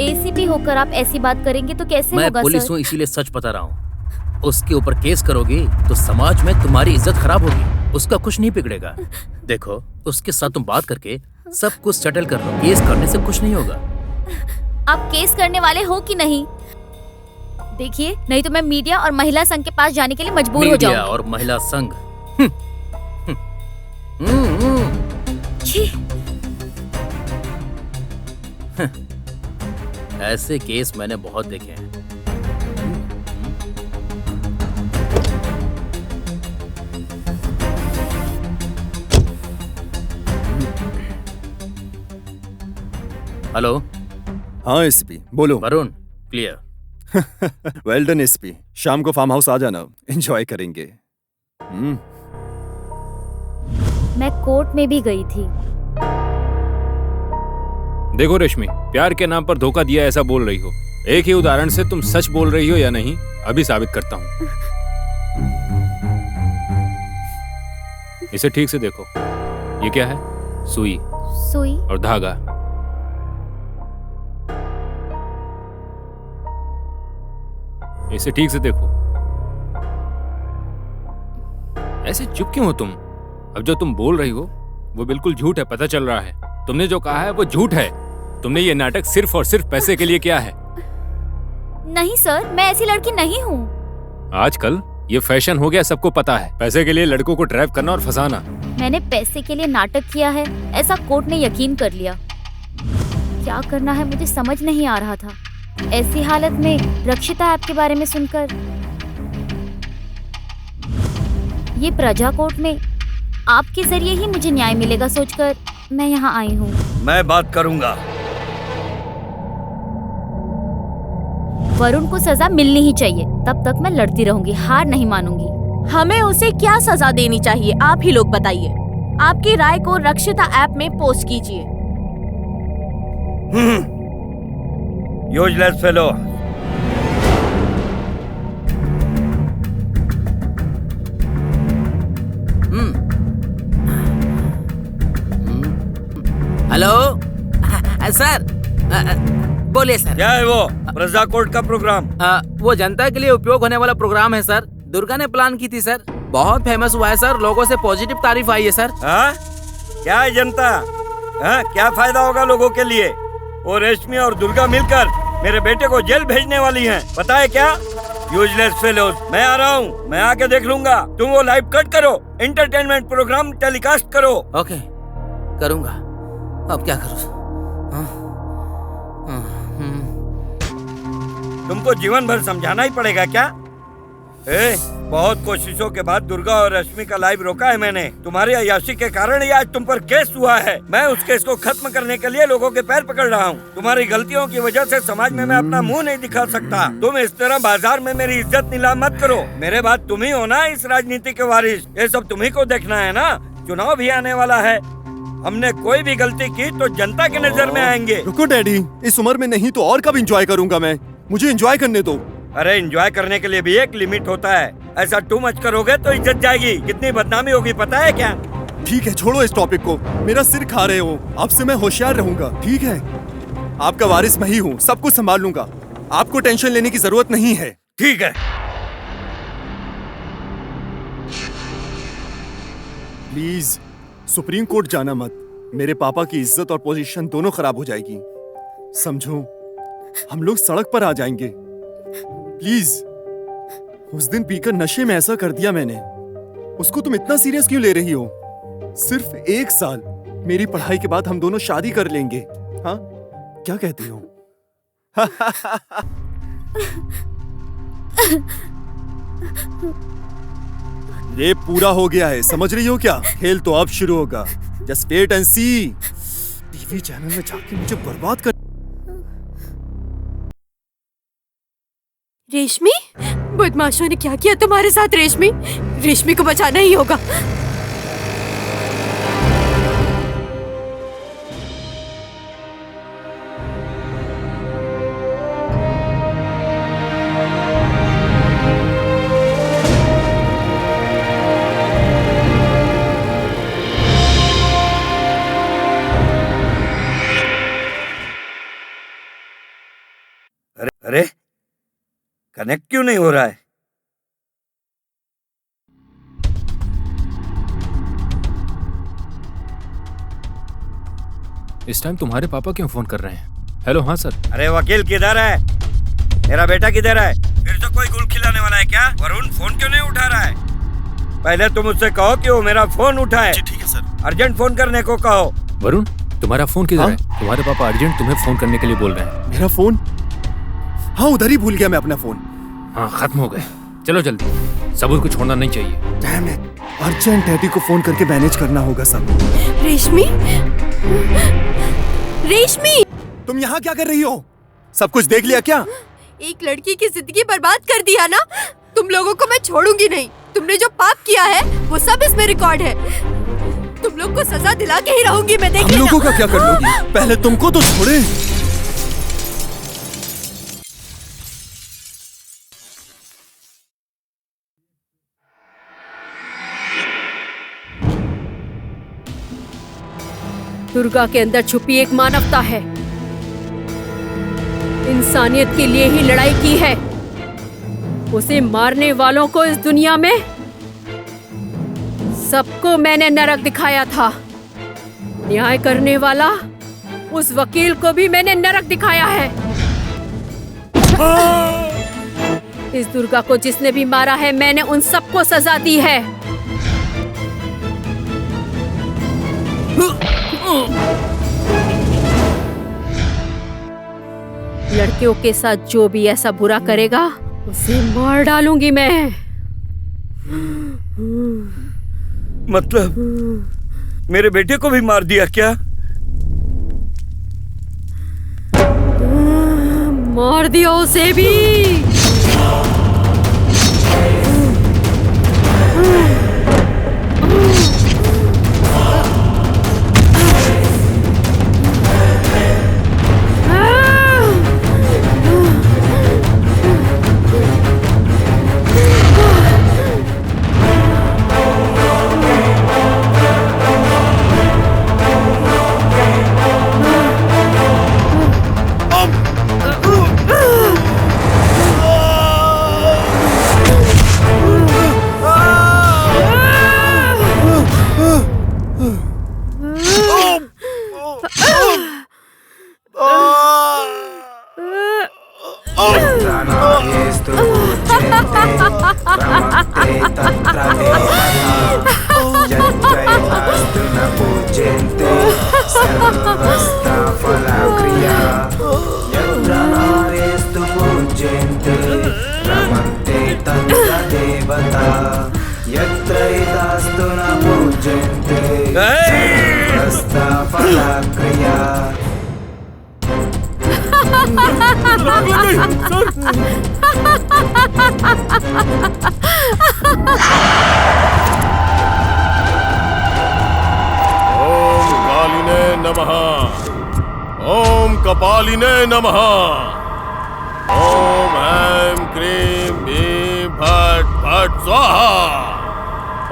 एसीपी होकर आप ऐसी बात करेंगे तो कैसे मैं होगा पुलिस सर? हूँ इसीलिए सच बता रहा हूँ। उसके ऊपर केस करोगी तो समाज में तुम्हारी इज्जत खराब होगी, उसका कुछ नहीं बिगड़ेगा। देखो, उसके साथ तुम बात करके सब कुछ सेटल कर लो। केस करने से कुछ नहीं होगा। आप केस करने वाले हो कि नहीं? देखिए, नहीं तो मैं मीडिया और महिला संघ के पास जाने के लिए मजबूर हो मीडिया जाऊंगी। और महिला संघ, छी, ऐसे केस मैंने बहुत देखे हैं। हेलो, हाँ एसपी, बोलो। Varun, clear. Well done SP, शाम को फार्म हाउस आ जाना, एंजॉय करेंगे। मैं कोर्ट में भी गई थी। देखो रेशमी, प्यार के नाम पर धोखा दिया ऐसा बोल रही हो। एक ही उदाहरण से तुम सच बोल रही हो या नहीं अभी साबित करता हूँ। इसे ठीक से देखो, ये क्या है? सुई सुई और धागा। इसे ठीक से देखो। ऐसे चुप क्यों हो तुम? अब जो तुम बोल रही हो वो बिल्कुल झूठ है, पता चल रहा है। तुमने जो कहा है वो झूठ है। तुमने ये नाटक सिर्फ और सिर्फ पैसे के लिए किया है। नहीं सर, मैं ऐसी लड़की नहीं हूँ। आजकल ये फैशन हो गया, सबको पता है। पैसे के लिए लड़कों को ड्राइव करना और फंसाना। मैंने पैसे के लिए नाटक किया है, ऐसा कोर्ट ने यकीन कर लिया। क्या करना है मुझे समझ नहीं आ रहा था। ऐसी हालत में रक्षिता ऐप के बारे में सुनकर, ये प्रजा कोर्ट में आपके जरिए ही मुझे न्याय मिलेगा सोचकर मैं यहाँ आई हूँ। मैं बात करूंगा। वरुण को सजा मिलनी ही चाहिए, तब तक मैं लड़ती रहूंगी, हार नहीं मानूंगी। हमें उसे क्या सजा देनी चाहिए, आप ही लोग बताइए। आपकी राय को रक्षिता ऐप में पोस्ट कीजिए। Useless fellow. हेलो सर, बोलिए सर। क्या है वो? प्रजा कोर्ट का प्रोग्राम। वो जनता के लिए उपयोग होने वाला प्रोग्राम है सर। दुर्गा ने प्लान की थी सर, बहुत फेमस हुआ है सर, लोगों से पॉजिटिव तारीफ आई है सर। हाँ? क्या है जनता? हाँ? क्या फायदा होगा लोगों के लिए? वो रेशमी और दुर्गा मिलकर मेरे बेटे को जेल भेजने वाली हैं। पता है क्या? Useless fellows. मैं आ रहा हूँ, मैं आके देख लूंगा। तुम वो लाइव कट करो, एंटरटेनमेंट प्रोग्राम टेलीकास्ट करो। ओके, करूँगा। अब क्या करूँ? तुमको जीवन भर समझाना ही पड़ेगा क्या? बहुत कोशिशों के बाद दुर्गा और रश्मि का लाइव रोका है मैंने। तुम्हारी अय्याशी के कारण ही आज तुम पर केस हुआ है। मैं उस केस को खत्म करने के लिए लोगों के पैर पकड़ रहा हूँ। तुम्हारी गलतियों की वजह से समाज में मैं अपना मुंह नहीं दिखा सकता। तुम इस तरह बाजार में मेरी इज्जत नीलाम मत करो। मेरे बाद तुम ही हो ना इस राजनीति के वारिस। ये सब तुम्ही को देखना है ना। चुनाव भी आने वाला है। हमने कोई भी गलती की तो जनता के नजर में आएंगे। रुको डैडी, इस उम्र में नहीं तो और कब एंजॉय करूंगा मैं? मुझे एंजॉय करने दो। अरे एंजॉय करने के लिए भी एक लिमिट होता है। ऐसा टू मच करोगे तो इज्जत जाएगी। कितनी बदनामी होगी पता है क्या? ठीक है, छोड़ो इस टॉपिक को। मेरा सिर खा रहे हो। अब से मैं होशियार रहूंगा, ठीक है? आपका वारिस मैं ही हूँ, सब कुछ संभाल लूंगा। आपको टेंशन लेने की जरूरत नहीं है। ठीक है। प्लीज सुप्रीम कोर्ट जाना मत। मेरे पापा की इज्जत और पोजीशन दोनों खराब हो जाएगी। समझो, हम लोग सड़क पर आ जाएंगे। प्लीज। उस दिन पीकर नशे में ऐसा कर दिया मैंने। उसको तुम इतना सीरियस क्यों ले रही हो? सिर्फ 1 साल, मेरी पढ़ाई के बाद हम दोनों शादी कर लेंगे। हाँ, क्या कहती हो? ये पूरा हो गया है, समझ रही हो क्या? खेल तो अब शुरू होगा। Just wait and see. TV channel में जाके मुझे बर्बाद कर। रेशमी, बदमाशों ने क्या किया तुम्हारे साथ? रेशमी, रेशमी को बचाना ही होगा। अरे कनेक्ट क्यों नहीं हो रहा है? इस टाइम तुम्हारे पापा क्यों फोन कर रहे हैं? हेलो, हाँ सर। अरे वकील किधर है? मेरा बेटा किधर है? फिर तो कोई गुल खिलाने वाला है क्या? वरुण फोन क्यों नहीं उठा रहा है? पहले तुम उससे कहो कि वो मेरा फोन उठाए। ठीक है सर। अर्जेंट फोन करने को कहो। वरुण, तुम्हारा फोन किधर हाँ? है? तुम्हारे पापा अर्जेंट तुम्हें फोन करने के लिए बोल रहे हैं। मेरा फोन? हाँ, उधर ही भूल गया मैं अपना फोन। हाँ, खत्म हो गए। चलो जल्दी, सबूर को छोड़ना नहीं चाहिए। डैम इट, अर्जेंट डैडी को फोन करके मैनेज करना होगा सब। रेशमी, रेशमी, तुम यहाँ क्या कर रही हो? सब कुछ देख लिया क्या? एक लड़की की जिंदगी बर्बाद कर दिया ना। तुम लोगों को मैं छोड़ूंगी नहीं। तुमने जो पाप किया है वो सब इसमें रिकॉर्ड है। तुम लोग को सजा दिला के ही रहूंगी मैं, देख हम लेना। लोगों का क्या कर लोगी? पहले तुमको तो छोड़े। दुर्गा के अंदर छुपी एक मानवता है। इंसानियत के लिए ही लड़ाई की है। उसे मारने वालों को इस दुनिया में सबको मैंने नरक दिखाया था। न्याय करने वाला उस वकील को भी मैंने नरक दिखाया है। इस दुर्गा को जिसने भी मारा है मैंने उन सबको सजा दी है। लड़कियों के साथ जो भी ऐसा बुरा करेगा उसे मार डालूंगी मैं। मतलब मेरे बेटे को भी मार दिया क्या? मार दिया उसे भी। ओम कपालिने नमः। ओम ऐं क्रीं भीं फट् फट् स्वाहा।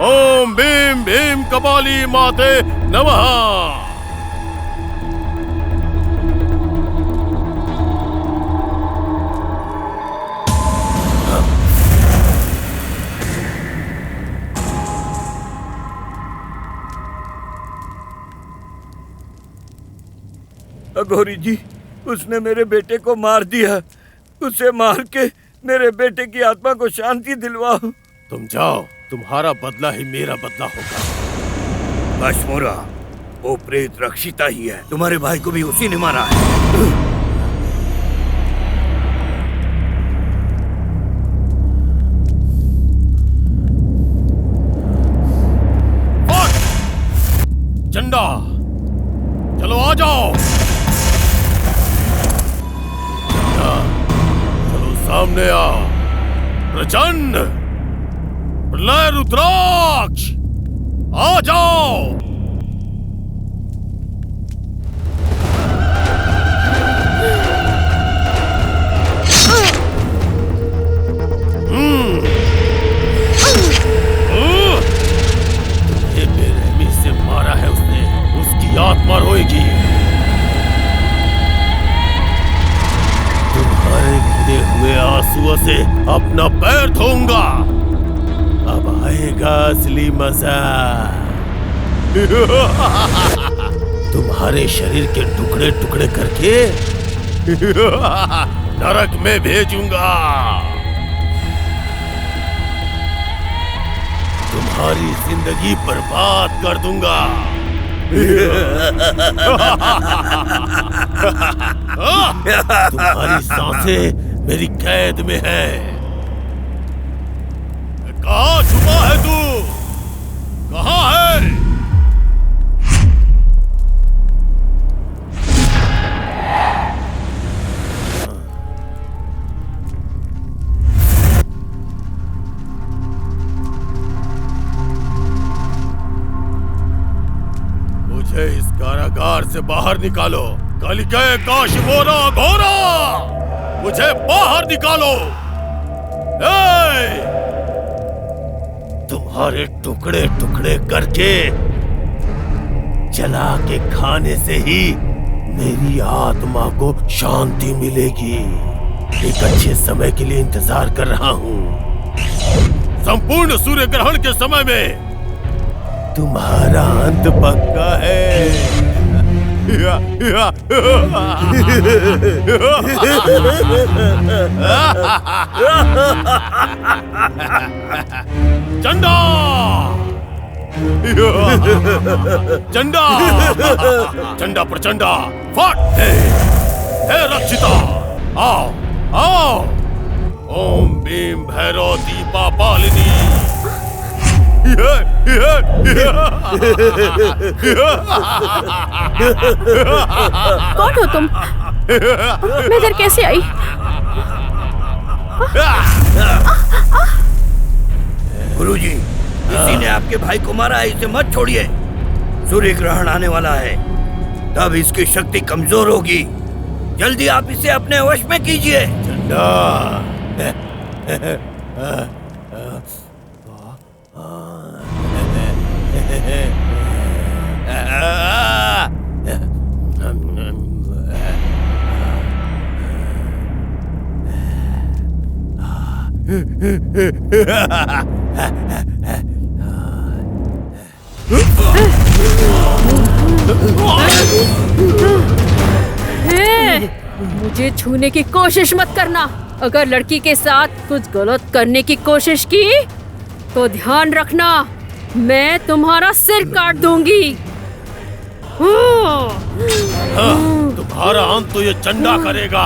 ओम भीम भीम कपाली माते नमः। अघोरी जी, उसने मेरे बेटे को मार दिया। उसे मार के मेरे बेटे की आत्मा को शांति दिलवाओ। तुम जाओ, तुम्हारा बदला ही मेरा बदला होगा। अश्मोरा, वो प्रेत रक्षिता ही है। तुम्हारे भाई को भी उसी ने मारा है। चंडा, चलो आ जाओ। चलो सामने आओ। प्रचंड, प्रलय रुद्राक्ष, आ जाओ। बेरहमी से मारा है उसने, उसकी आत्मा रोएगी। तुम्हारे से अपना पैर धोऊंगा। अब आएगा असली मजा। तुम्हारे शरीर के टुकड़े टुकड़े करके नरक में भेजूंगा। तुम्हारी जिंदगी बर्बाद कर दूंगा। तुम्हारी सांसें मेरी कैद में है। कहाँ छुपा है तू? कहाँ है? मुझे इस कारागार से बाहर निकालो। कलिके काशिमोरा घोरा, मुझे बाहर निकालो। तुम्हारे टुकड़े टुकड़े करके जला के खाने से ही मेरी आत्मा को शांति मिलेगी। एक अच्छे समय के लिए इंतजार कर रहा हूँ। संपूर्ण सूर्य ग्रहण के समय में तुम्हारा अंत पक्का है। चंडा, चंडा, चंडा प्रचंडा, फट! हे रक्षिता, आओ, आओ। ओम भीम भैरव दीपा पालिनी। कौन हो तुम? मैं इधर कैसे आई? गुरुजी, किसी ने आपके भाई को मारा है, इसे मत छोड़िए। सूर्य ग्रहण आने वाला है, तब इसकी शक्ति कमजोर होगी। जल्दी आप इसे अपने वश में कीजिए। चंडा, मुझे छूने की कोशिश मत करना। अगर लड़की के साथ कुछ गलत करने की कोशिश की तो ध्यान रखना, मैं तुम्हारा सिर काट दूंगी। तुम्हारा अंत तो ये चंडा करेगा।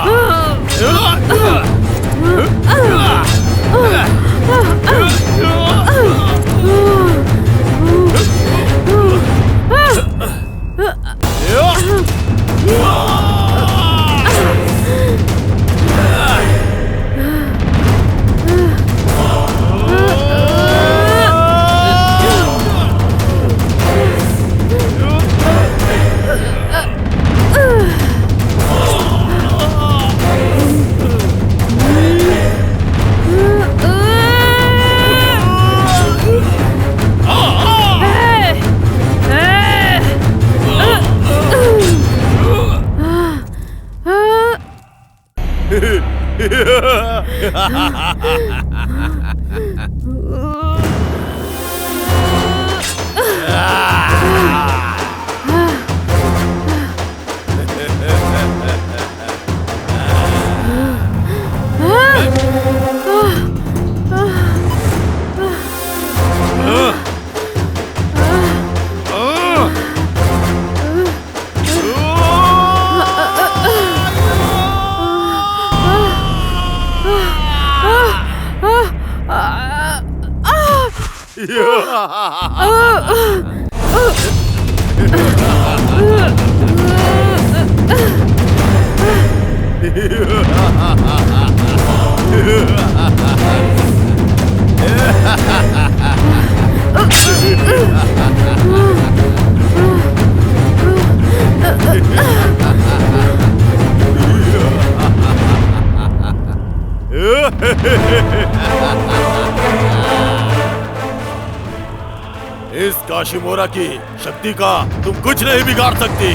इस काशिमोरा की शक्ति का तुम कुछ नहीं बिगाड़ सकती।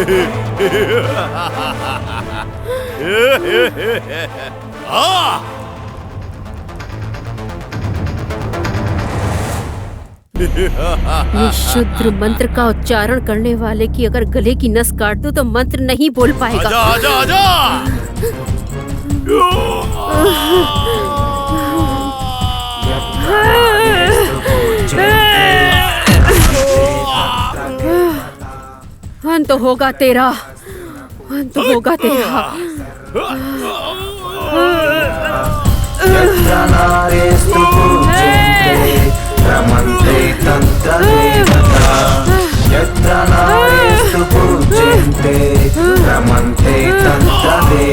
ये शुद्र मंत्र का उच्चारण करने वाले की अगर गले की नस काट दूं तो मंत्र नहीं बोल पाएगा। आजा आजा आजा। अंत होगा तेरा, अंत होगा तेरा। रमन्ते तत्र देवता, यत्र नारेस्तु पूज्यन्ते, रमन्ते तत्र देवता।